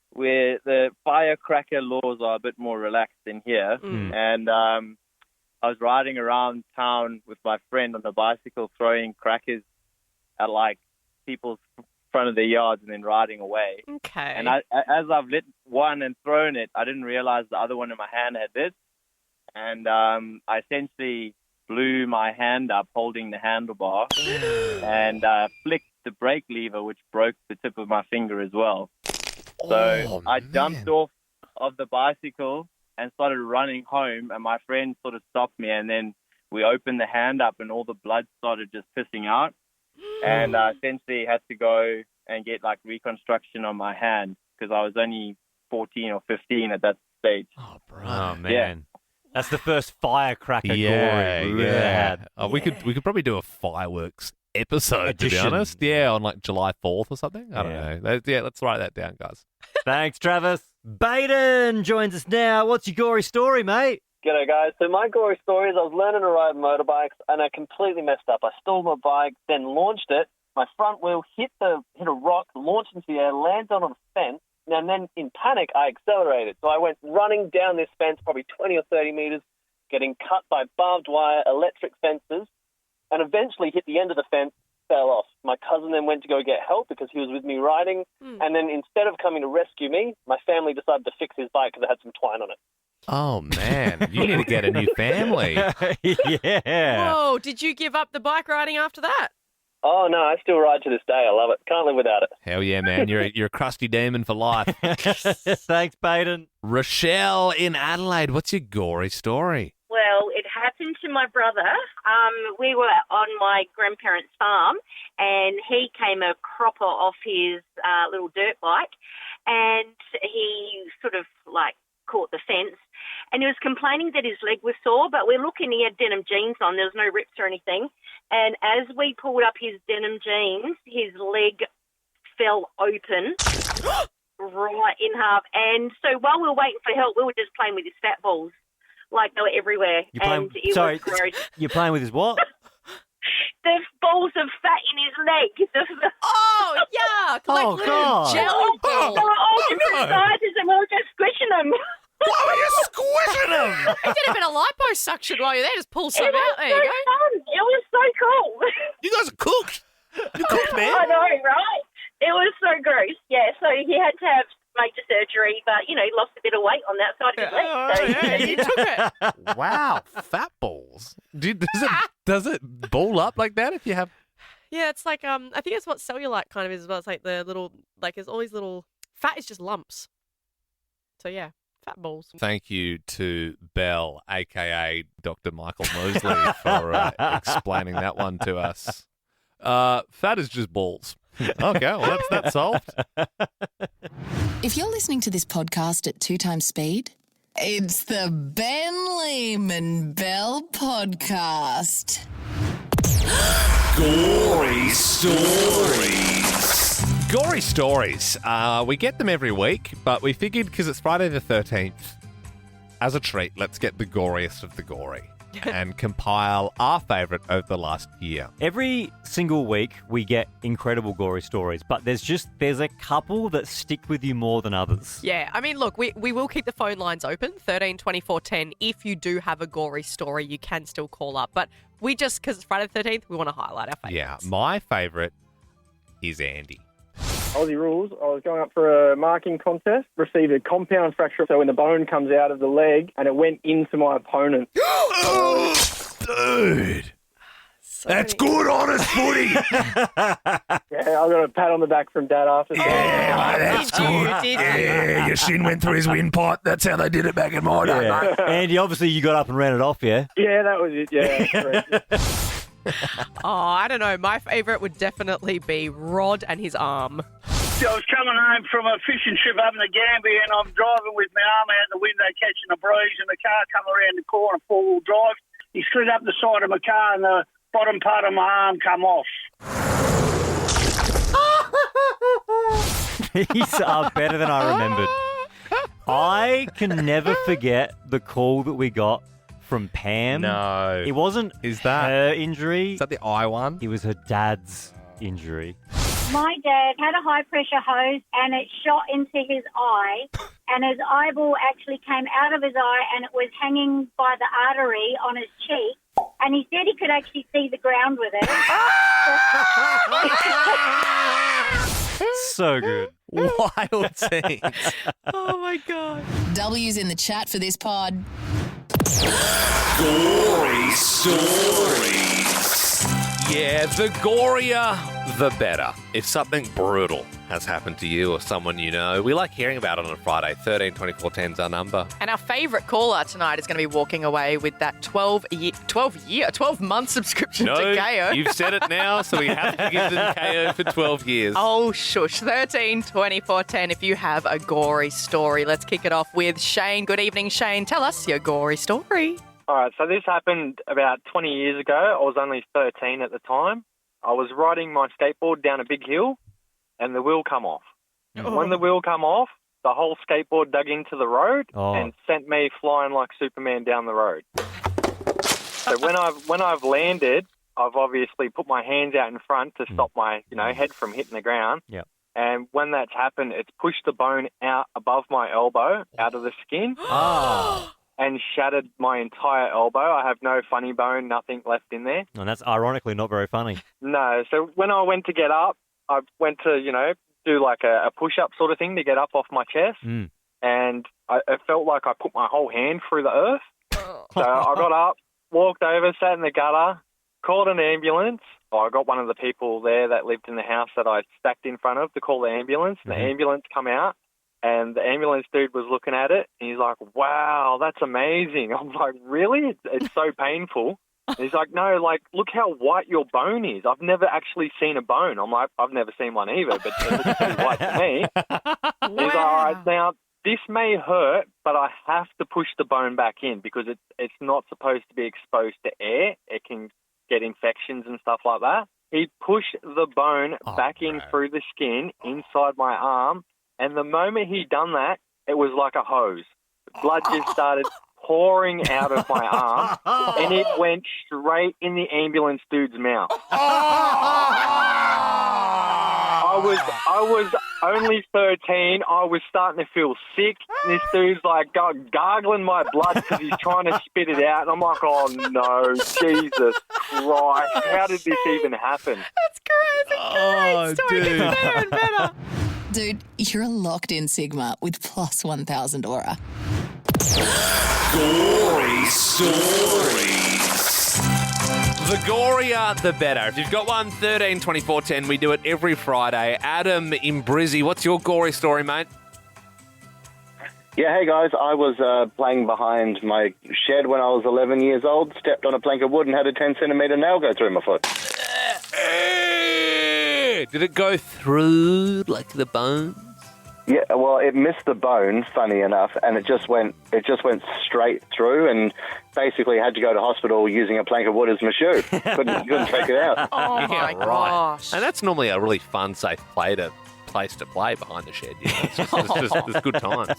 where the firecracker laws are a bit more relaxed than here, and I was riding around town with my friend on a bicycle throwing crackers at, like, people's front of their yards and then riding away. Okay. And as I've lit one and thrown it, I didn't realize the other one in my hand had this. And I essentially blew my hand up holding the handlebar and flicked the brake lever, which broke the tip of my finger as well. So I jumped off of the bicycle and started running home, and my friend sort of stopped me, and then we opened the hand up and all the blood started just pissing out. And I essentially had to go and get like reconstruction on my hand because I was only 14 or 15 at that stage. Oh, man. Yeah. That's the first firecracker Gorey we ever had. Oh, we could probably do a fireworks episode, to be Edition. honest. Yeah, on like July 4th or something. I don't know. Let's write that down, guys. Thanks, Travis. Baden joins us now. What's your gory story, mate? G'day, guys. So my gory story is I was learning to ride motorbikes and I completely messed up. I stalled my bike, then launched it. My front wheel hit a rock, launched into the air, landed on a fence, and then in panic, I accelerated. So I went running down this fence, probably 20 or 30 meters, getting cut by barbed wire, electric fences, and eventually hit the end of the fence, fell off. My cousin then went to go get help because he was with me riding, and then instead of coming to rescue me, my family decided to fix his bike because it had some twine on it. Oh, man. You need to get a new family. Yeah. Whoa, did you give up the bike riding after that? Oh, no, I still ride to this day. I love it. Can't live without it. Hell yeah, man. You're a crusty demon for life. Thanks, Baden. Rochelle in Adelaide, what's your gory story? Well, it happened to my brother. We were on my grandparents' farm, and he came a cropper off his little dirt bike, and he sort of like caught the fence, and he was complaining that his leg was sore, but we're looking, he had denim jeans on, there was no rips or anything, and as we pulled up his denim jeans, his leg fell open right in half, and so while we were waiting for help, we were just playing with his fat balls. Like, they were everywhere. Sorry, was gross. you're playing with his what? The balls of fat in his leg. Oh, yuck. Like Oh, little God. jelly They balls. were all different sizes, and we were just squishing them. Why were you squishing them? You did a bit of liposuction while you're there. Just pull some It was out. There you so go. fun. It was so cool. You guys are cooked. You cooked, man. I know, right? It was so gross. Yeah, so he had to have major surgery, but, he lost a bit of weight on that side of his leg. So, Yeah, you took it. Wow, fat balls. Does it ball up like that if you have... Yeah, it's like, I think it's what cellulite kind of is as well. It's like the little, like, there's all these little, fat is just lumps. So, yeah, fat balls. Thank you to Belle, a.k.a. Dr. Michael Mosley, for explaining that one to us. Fat is just balls. Okay, well, that's solved. If you're listening to this podcast at 2 times speed, it's the Ben Lehman Bell Podcast. Gorey Stories. Gory stories. We get them every week, but we figured because it's Friday the 13th, as a treat, let's get the goriest of the gory and compile our favourite over the last year. Every single week we get incredible gory stories, but there's a couple that stick with you more than others. Yeah, I mean, look, we will keep the phone lines open, 13 24 10. If you do have a gory story, you can still call up. But we just, because it's Friday the 13th, we want to highlight our favourites. Yeah, my favourite is Andy. Aussie rules. I was going up for a marking contest, received a compound fracture, so when the bone comes out of the leg, and it went into my opponent. Dude, that's good, honest footy. Yeah, I got a pat on the back from Dad after. Yeah, that's good. Yeah, your shin went through his windpipe. That's how they did it back in my day, mate. Andy, obviously you got up and ran it off, yeah? Yeah, that was it. Yeah, correct. Oh, I don't know. My favourite would definitely be Rod and his arm. I was coming home from a fishing trip up in the Gambia, and I'm driving with my arm out the window catching a breeze, and the car come around the corner, four-wheel drive. He slid up the side of my car, and the bottom part of my arm come off. These are better than I remembered. I can never forget the call that we got from Pam. No. It wasn't her injury. Is that the eye one? It was her dad's injury. My dad had a high-pressure hose and it shot into his eye, and his eyeball actually came out of his eye and it was hanging by the artery on his cheek, and he said he could actually see the ground with it. So good. Wild scenes. Oh, my God. W's in the chat for this pod. Gorey Stories. Yeah, the gorier, the better. If something brutal has happened to you or someone you know, we like hearing about it on a Friday. 13 24 10 is our number. And our favourite caller tonight is going to be walking away with that 12-month subscription No, to KO. you've said it now, so we have to give them KO for 12 years. Oh, shush. 13 24 10 if you have a gory story. Let's kick it off with Shane. Good evening, Shane. Tell us your gory story. All right, so this happened about 20 years ago. I was only 13 at the time. I was riding my skateboard down a big hill and the wheel come off. Oh. When the wheel come off, the whole skateboard dug into the road Oh. and sent me flying like Superman down the road. So when I've landed, I've obviously put my hands out in front to stop my head from hitting the ground. Yep. And when that's happened, it's pushed the bone out above my elbow, out of the skin. And shattered my entire elbow. I have no funny bone, nothing left in there. And that's ironically not very funny. No. So when I went to get up, I went to, do like a push-up sort of thing to get up off my chest. Mm. And it felt like I put my whole hand through the earth. So I got up, walked over, sat in the gutter, called an ambulance. I got one of the people there that lived in the house that I stacked in front of to call the ambulance. And the ambulance come out. And the ambulance dude was looking at it, and he's like, wow, that's amazing. I'm like, really? It's so painful. And he's like, no, look how white your bone is. I've never actually seen a bone. I'm like, I've never seen one either, but it looks pretty white to me. He's like, all right, now, this may hurt, but I have to push the bone back in because it's not supposed to be exposed to air. It can get infections and stuff like that. He pushed the bone back in through the skin inside my arm. And the moment he done that, it was like a hose. Blood just started pouring out of my arm, and it went straight in the ambulance dude's mouth. I was only 13. I was starting to feel sick. This dude's like gargling my blood because he's trying to spit it out. And I'm like, oh no, Jesus Christ. How did this even happen? That's crazy. Great story. dude. Gets better and better. Dude, you're a locked-in Sigma with plus 1,000 aura. Gorey Stories. The gorier, the better. If you've got one, 13 24 10, we do it every Friday. Adam in Brizzy, what's your gory story, mate? Yeah, hey guys, I was playing behind my shed when I was 11 years old, stepped on a plank of wood and had a 10-centimetre nail go through my foot. Did it go through, like, the bones? Yeah, well, it missed the bone, funny enough, and it just went straight through, and basically had to go to hospital using a plank of wood as my shoe. Couldn't take it out. Oh, Yeah, my right. gosh. And that's normally a really fun, safe place to play behind the shed. It's good times.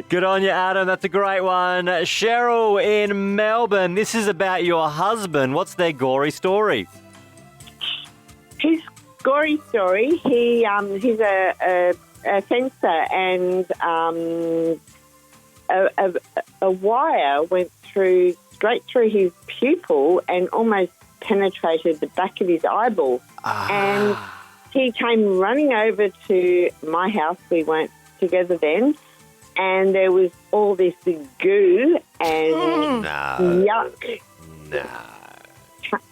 Good on you, Adam. That's a great one. Cheryl in Melbourne. This is about your husband. What's their gory story? His gory story, he's a fencer, and a wire went straight through his pupil and almost penetrated the back of his eyeball. And he came running over to my house. We weren't together then. And there was all this goo and yuck.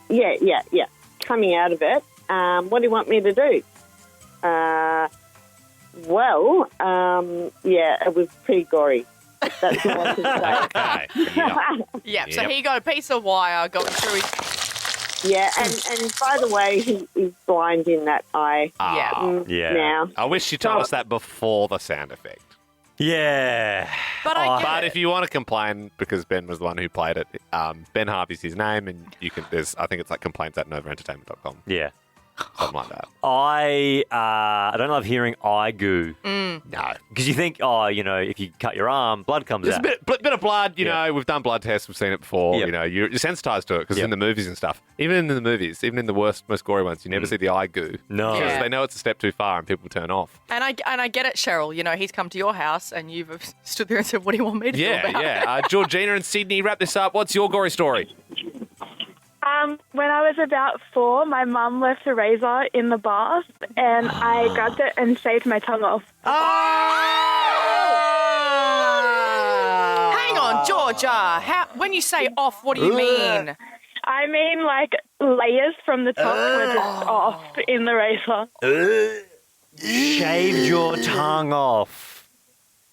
Yeah. Coming out of it. What do you want me to do? It was pretty gory. That's all I can say. Yeah, so he got a piece of wire going through his... Yeah, and by the way, he is blind in that eye. Now. I wish you told us that before the sound effect. Yeah. But if you want to complain, because Ben was the one who played it, Ben Harvey's his name, and you can. I think it's like complaints@novaentertainment.com. Yeah. Something like that. I don't love hearing eye goo. No. Because you think, if you cut your arm, blood comes There's out. a bit of blood, you know, we've done blood tests, we've seen it before, you're sensitized to it because in the movies and stuff. Even in the movies, even in the worst, most gory ones, you never see the eye goo. No. Because Yeah. they know it's a step too far and people turn off. And I get it, Cheryl. You know, he's come to your house and you've stood there and said, what do you want me to do about it? Georgina in Sydney, wrap this up. What's your gory story? When I was about 4, my mum left a razor in the bath, and I grabbed it and shaved my tongue off. Hang on, Georgia. When you say off, what do you mean? I mean, like, layers from the top were just off in the razor. Shaved your tongue off.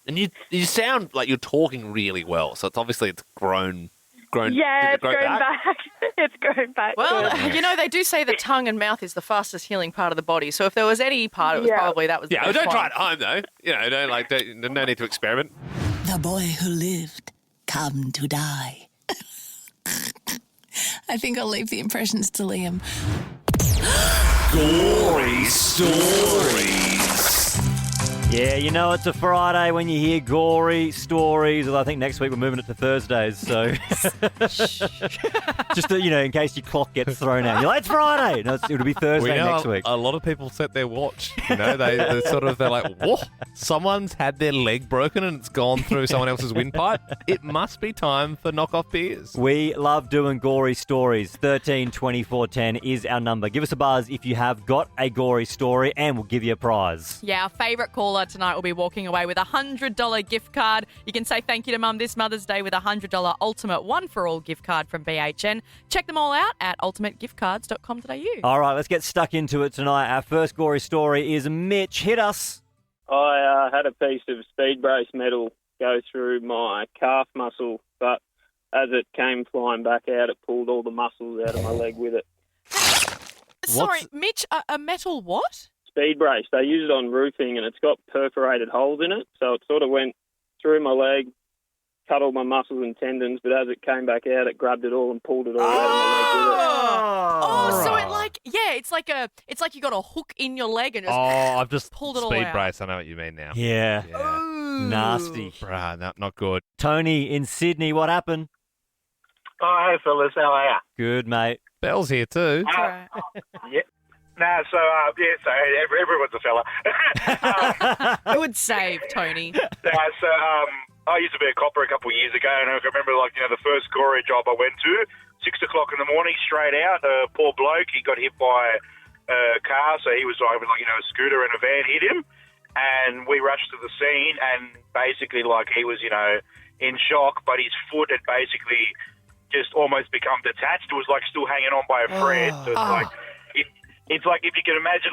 And you sound like you're talking really well, so it's obviously grown. Yeah, it's grown grown back. It's grown back. Well, they do say the tongue and mouth is the fastest healing part of the body. So if there was any part, it was probably that was the best don't try one. it at home, though. No need to experiment. The boy who lived, come to die. I think I'll leave the impressions to Liam. Gorey Stories. Yeah, you know it's a Friday when you hear gory stories. Although I think next week we're moving it to Thursdays, so just in case your clock gets thrown out, you're like, it's Friday. No, it'll be Thursday next week. A lot of people set their watch. They're like, whoa, someone's had their leg broken and it's gone through someone else's windpipe. It must be time for knockoff beers. We love doing gory stories. 13 24 10 is our number. Give us a buzz if you have got a gory story, and we'll give you a prize. Yeah, our favourite caller tonight will be walking away with a $100 gift card. You can say thank you to Mum this Mother's Day with a $100 Ultimate One for All gift card from BHN. Check them all out at ultimategiftcards.com.au. All right, let's get stuck into it tonight. Our first gory story is Mitch. Hit us. I had a piece of speed brace metal go through my calf muscle, but as it came flying back out, it pulled all the muscles out of my leg with it. Sorry, Mitch, a metal what? Speed brace. They use it on roofing, and it's got perforated holes in it, so it sort of went through my leg, cut all my muscles and tendons, but as it came back out, it grabbed it all and pulled it all out of my leg with it. So it's like you got a hook in your leg and just I've just pulled it all speed out. brace. I know what you mean now. Yeah. Nasty. Bruh, not good. Tony in Sydney, what happened? Oh, hey, fellas. How are ya? Good, mate. Bell's here too. Yeah. Nah, so everyone's a fella. Good save, Tony. I used to be a copper a couple of years ago, and I remember, the first gory job I went to, 6 o'clock in the morning, straight out. A poor bloke, he got hit by a car, so he was driving, a scooter, and a van hit him, and we rushed to the scene, and basically, he was, in shock, but his foot had basically just almost become detached. It was, still hanging on by a thread, so it's it's like if you can imagine,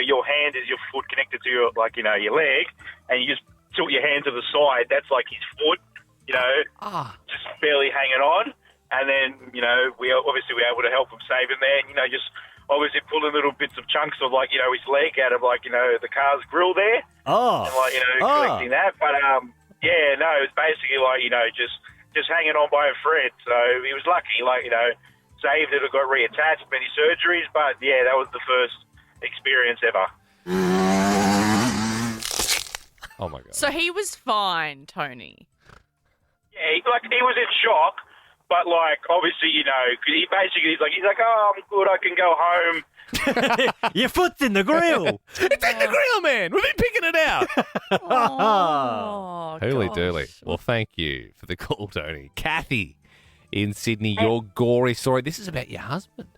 your hand is your foot connected to your, your leg, and you just tilt your hand to the side. That's like his foot, just barely hanging on. And then, we were able to help him save him there. And, just obviously pulling little bits of chunks of, his leg out of, the car's grill there. Oh. And, collecting that. But, it was basically, just hanging on by a thread. So he was lucky, saved it or got reattached, many surgeries, but that was the first experience ever. Oh my God. So he was fine, Tony. Yeah, he was in shock, but obviously, he's like, oh, I'm good, I can go home. Your foot's in the grill. It's in the grill, man. We've been picking it out. Oh, Holy gosh. dooly. Well, thank you for the call, Tony. Kathy in Sydney, your gory story. This is about your husband.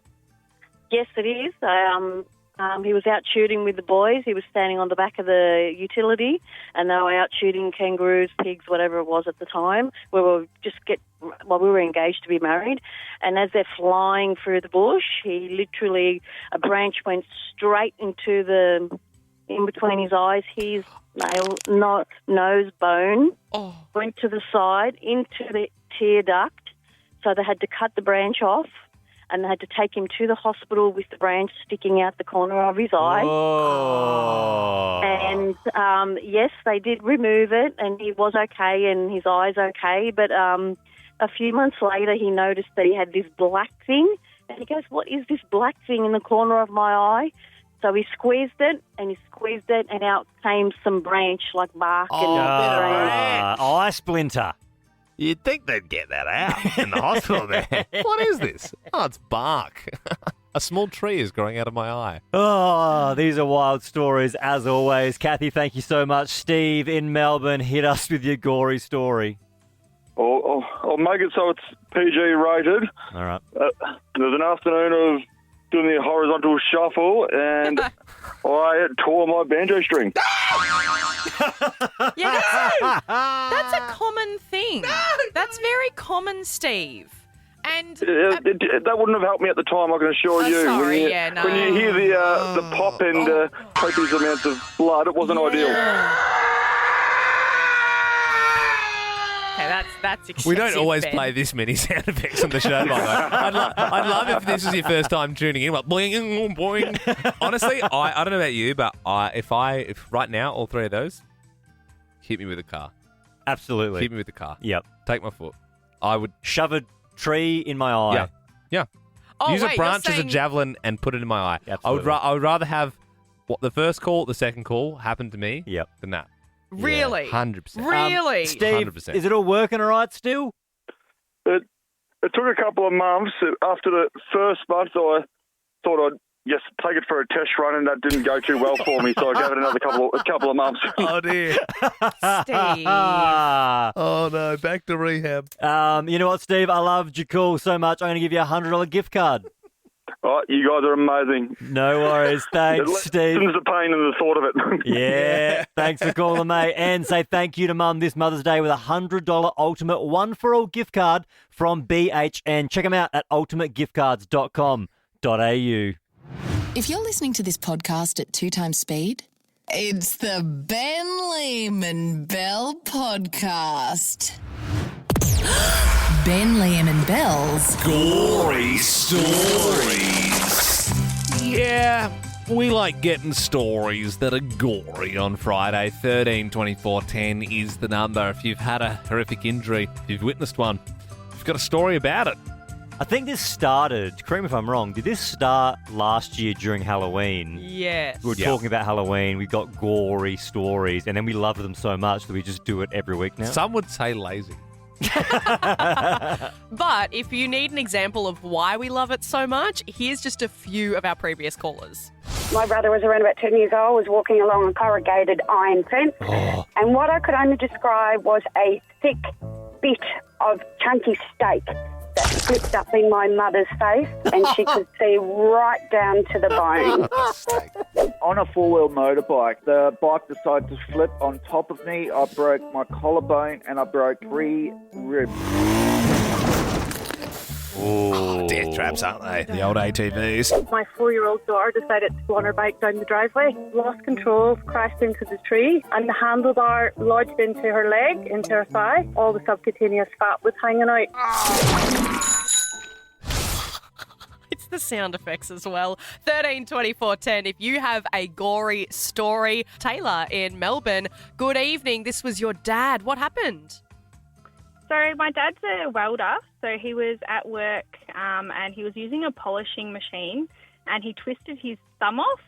Yes, it is. He was out shooting with the boys. He was standing on the back of the utility, and they were out shooting kangaroos, pigs, whatever it was at the time. We were engaged to be married, and as they're flying through the bush, a branch went straight into in between his eyes. His nose bone went to the side into the tear duct. So they had to cut the branch off, and they had to take him to the hospital with the branch sticking out the corner of his eye. Oh. And, yes, they did remove it, and he was okay, and his eye's okay. But a few months later, he noticed that he had this black thing, and he goes, what is this black thing in the corner of my eye? So he squeezed it, and out came some branch, like bark and branch. Eye splinter. You'd think they'd get that out in the hospital there. What is this? Oh, it's bark. A small tree is growing out of my eye. Oh, these are wild stories, as always. Kathy, thank you so much. Steve in Melbourne, hit us with your gory story. Well, I'll make it so it's PG rated. All right. There's an afternoon of doing the horizontal shuffle, and I tore my banjo string. Yeah, that's a common thing. That's very common, Steve. And that wouldn't have helped me at the time, I can assure you. Sorry, When you hear the pop and copious amounts of blood, it wasn't ideal. Okay, that's excessive. We don't always Ben. play this many sound effects on the show, by the way. I'd love if this is your first time tuning in. Like, boing, boing. Honestly, I don't know about you, but if right now, all three of those, hit me with a car. Absolutely. Hit me with the car. Yep. Take my foot. I would shove a tree in my eye. Yeah. Oh, Use wait, a branch you're as a saying- javelin and put it in my eye. Absolutely. I would rather have what the first call, the second call happened to me than that. Really? 100%. Really? Steve, 100%. is it all working all right still? It took a couple of months. After the first month, I thought I'd just take it for a test run, and that didn't go too well for me, so I gave it another couple of months. Oh, dear. Steve. Oh, no. Back to rehab. You know what, Steve? I loved your call so much. I'm going to give you a $100 gift card. Oh, you guys are amazing. No worries. Thanks, Steve. There's the pain in the thought of it. Yeah. Thanks for calling, mate. And say thank you to Mum this Mother's Day with a $100 Ultimate One-for-All gift card from BHN. Check them out at ultimategiftcards.com.au. If you're listening to this podcast at 2 times speed, it's the Ben Lehman Bell Podcast. Ben Liam and Bell's Gorey Stories. Yeah, we like getting stories that are gory on Friday. 13 24 10 is the number. If you've had a horrific injury, if you've witnessed one, if you've got a story about it. I think this started, correct me if I'm wrong, did this start last year during Halloween? Yes. We were talking about Halloween, we got gory stories, and then we loved them so much that we just do it every week now. Some would say lazy. But if you need an example of why we love it so much, here's just a few of our previous callers. My brother was around about 10 years old, was walking along a corrugated iron fence, and what I could only describe was a thick bit of chunky steak that slipped up in my mother's face, and she could see right down to the bone. On a four-wheel motorbike, the bike decided to flip on top of me. I broke my collarbone and I broke 3 ribs. Oh, death traps, aren't they? The old ATVs. My 4-year-old daughter decided to go on her bike down the driveway, lost control, crashed into the tree, and the handlebar lodged into her leg, into her thigh. All the subcutaneous fat was hanging out. It's the sound effects as well. 13 24 10. If you have a gory story. Taylor in Melbourne, good evening. This was your dad. What happened? So my dad's a welder, so he was at work and he was using a polishing machine and he twisted his thumb off.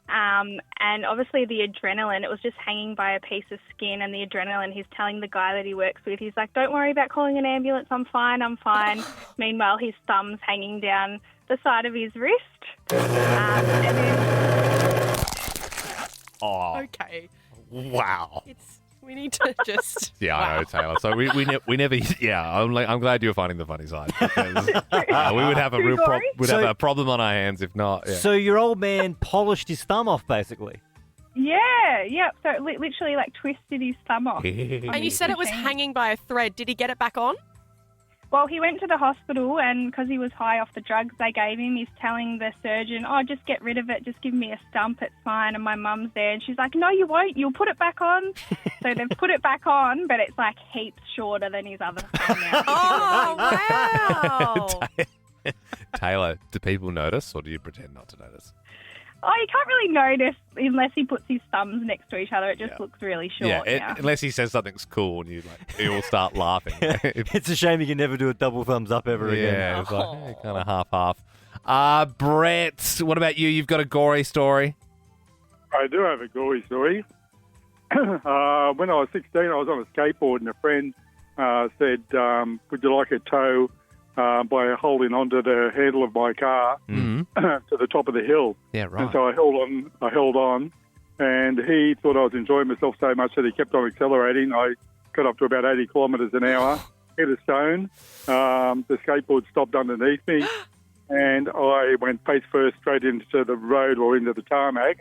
And obviously the adrenaline, it was just hanging by a piece of skin, and the adrenaline, he's telling the guy that he works with, he's like, don't worry about calling an ambulance, I'm fine. Meanwhile, his thumb's hanging down the side of his wrist. And then... Okay. Wow. We need to just... Yeah, I know, Taylor. So we never. Yeah, I'm glad you're finding the funny side, because we would have a real have a problem on our hands if not. Yeah. So your old man polished his thumb off, basically. Yeah. So it literally like twisted his thumb off. And you said it was hanging by a thread. Did he get it back on? Well, he went to the hospital, and because he was high off the drugs they gave him, he's telling the surgeon, oh, just get rid of it, just give me a stump, it's fine. And my mum's there, and she's like, no, you won't, you'll put it back on. So they've put it back on, but it's like heaps shorter than his other thumb now. Oh, wow. Taylor, do people notice, or do you pretend not to notice? Oh, you can't really notice unless he puts his thumbs next to each other. It just looks really short now. Unless he says something's cool and you all start laughing. It's a shame you can never do a double thumbs up ever again. Yeah, it's like kind of half-half. Brett, what about you? You've got a gory story. I do have a gory story. When I was 16, I was on a skateboard, and a friend said, would you like a tow by holding onto the handle of my car to the top of the hill? Yeah, right. And so I held on, and he thought I was enjoying myself so much that he kept on accelerating. I got up to about 80 kilometres an hour, hit a stone. The skateboard stopped underneath me, and I went face first straight into the road or into the tarmac.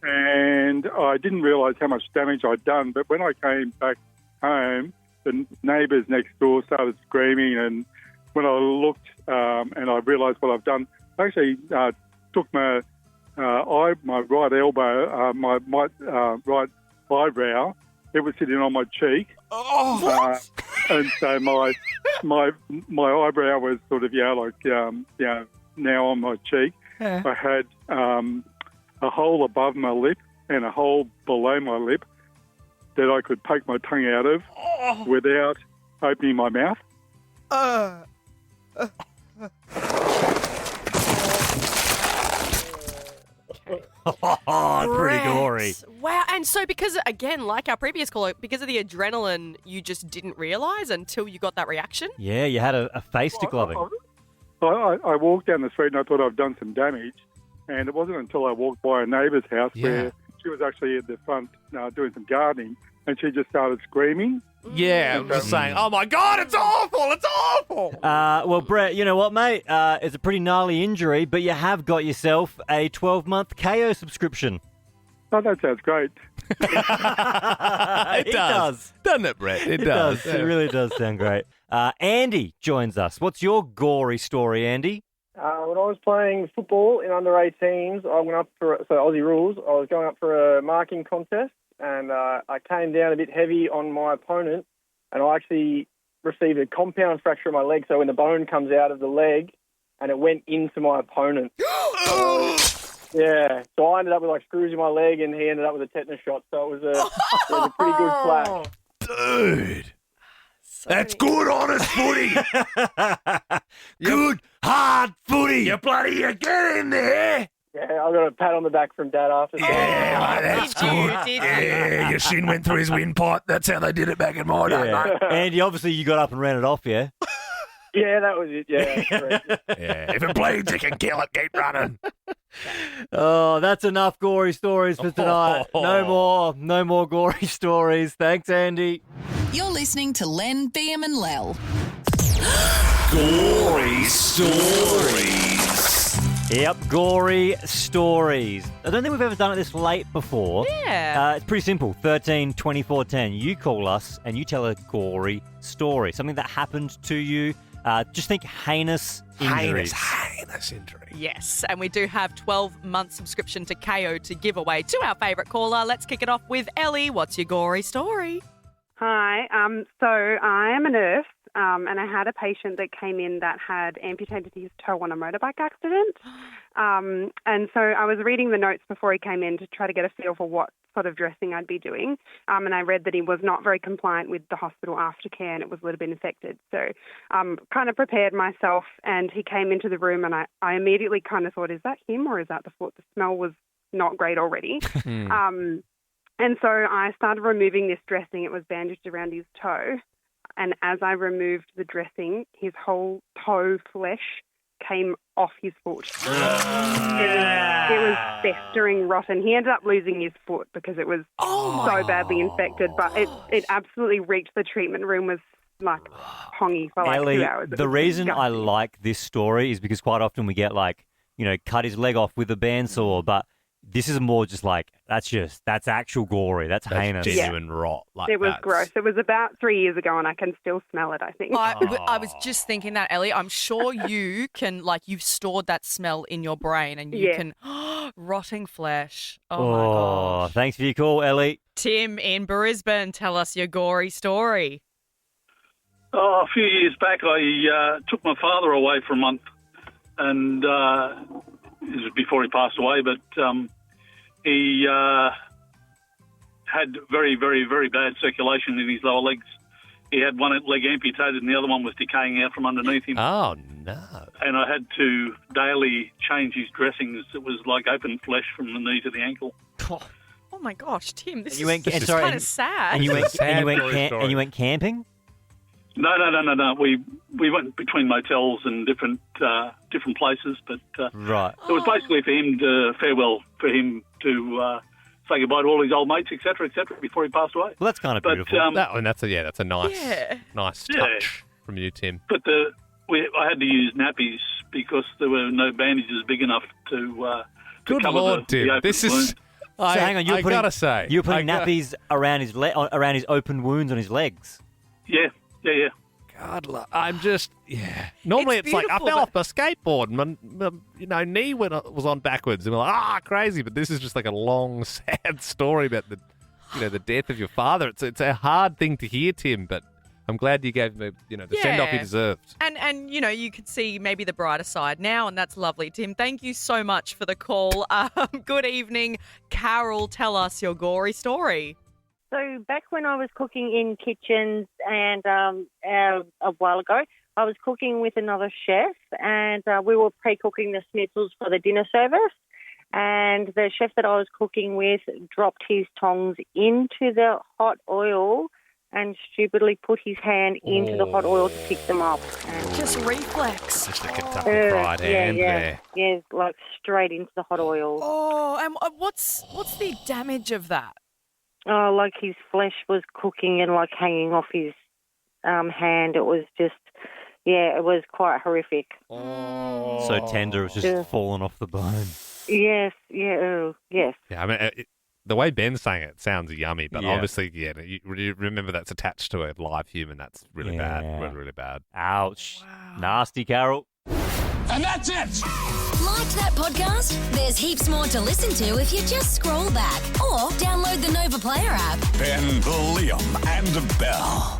And I didn't realise how much damage I'd done. But when I came back home, the neighbours next door started screaming, and when I looked and I realised what I've done, I actually took my right elbow, my right eyebrow. It was sitting on my cheek. And so my eyebrow was sort of now on my cheek. Yeah. I had a hole above my lip and a hole below my lip that I could poke my tongue out of without opening my mouth. Oh, pretty gory. Wow. And so because, again, like our previous caller, because of the adrenaline, you just didn't realise until you got that reaction? Yeah, you had a face to gloving. I walked down the street and I thought I'd done some damage, and it wasn't until I walked by a neighbour's house where she was actually at the front doing some gardening, and she just started screaming. Yeah, I'm just saying, oh my God, it's awful, it's awful. Well, Brett, you know what, mate? It's a pretty gnarly injury, but you have got yourself a 12-month KO subscription. Oh, that sounds great. It does. Doesn't it, Brett? It does. It really does sound great. Andy joins us. What's your gory story, Andy? When I was playing football in under 18s, I went up for Aussie rules. I was going up for a marking contest, and I came down a bit heavy on my opponent, and I actually received a compound fracture in my leg. So when the bone comes out of the leg, and it went into my opponent. Yeah, so I ended up with like screws in my leg, and he ended up with a tetanus shot. So it was a pretty good clash. Dude, that's good, honest footy. Good, hard footy. You get in there. Yeah, I got a pat on the back from Dad after. Yeah, that's good. Yeah, your shin went through his windpipe. That's how they did it back in my day, mate. Andy, obviously you got up and ran it off, yeah? Yeah, that was it. Yeah, correct. Yeah, if it bleeds, you can kill it. Keep running. Oh, that's enough gory stories for tonight. No more gory stories. Thanks, Andy. You're listening to Len, BM and Lel. Gorey Stories. Yep, gory stories. I don't think we've ever done it this late before. Yeah. It's pretty simple. 13 24 10. You call us and you tell a gory story. Something that happened to you. Just think heinous injuries. Heinous injury. Yes, and we do have 12-month subscription to KO to give away to our favourite caller. Let's kick it off with Ellie. What's your gory story? Hi. So I am a nurse, and I had a patient that came in that had amputated his toe on a motorbike accident. And so I was reading the notes before he came in to try to get a feel for what sort of dressing I'd be doing. And I read that he was not very compliant with the hospital aftercare and it was a little bit infected. So kind of prepared myself, and he came into the room, and I immediately kind of thought, is that him or is that the foot? The smell was not great already. And so I started removing this dressing. It was bandaged around his toe. And as I removed the dressing, his whole toe flesh came off his foot. It was festering rotten. He ended up losing his foot because it was so badly infected. But it absolutely reached the treatment room, was like hongy for like Ellie, 2 hours. the reason I like this story is because quite often we get cut his leg off with a bandsaw, but this is more just like, that's actual gory. That's heinous. Genuine rot. It was gross. It was about 3 years ago, and I can still smell it, I think. I was just thinking that, Ellie. I'm sure you can, you've stored that smell in your brain, and you can... rotting flesh. Oh, my gosh. Thanks for your call, Ellie. Tim in Brisbane, tell us your gory story. Oh, a few years back, I took my father away for a month, and it was before he passed away, but he had very, very, very bad circulation in his lower legs. He had one leg amputated and the other one was decaying out from underneath him. Oh, no. And I had to daily change his dressings. It was like open flesh from the knee to the ankle. Oh, my gosh, Tim, this You went- is and sorry, kind and- of sad. And you went camping? No. We went between motels and different places, but right. it was basically for him to say goodbye to all his old mates, etc., before he passed away. Well, that's kind of But, beautiful. That's a nice touch from you, Tim. But I had to use nappies because there were no bandages big enough to Good cover Lord, the Tim. open This wound. is. So hang on, I gotta say, you're putting nappies around his around his open wounds on his legs. Yeah. God, I'm just, Normally it's like I fell off my skateboard and my knee was on backwards and we're like, crazy. But this is just like a long, sad story about the death of your father. It's a hard thing to hear, Tim, but I'm glad you gave him the send-off he deserved. And you could see maybe the brighter side now, and that's lovely, Tim. Thank you so much for the call. Good evening, Carol. Tell us your gory story. So back when I was cooking in kitchens and a while ago, I was cooking with another chef and we were pre-cooking the schnitzels for the dinner service. And the chef that I was cooking with dropped his tongs into the hot oil and stupidly put his hand into the hot oil to pick them up. And just reflex. Just a Kentucky Fried hand there. Yeah, like straight into the hot oil. Oh, and what's the damage of that? Oh, like his flesh was cooking and like hanging off his hand. It was just, it was quite horrific. Oh. So tender, it was just falling off the bone. Yes, yes. Yeah, I mean, the way Ben's saying it sounds yummy, but obviously, you remember that's attached to a live human. That's really bad. Really bad. Ouch. Wow. Nasty, Carol. And that's it. Like that podcast? There's heaps more to listen to if you just scroll back or download the Nova Player app. Ben, Liam, and Bell.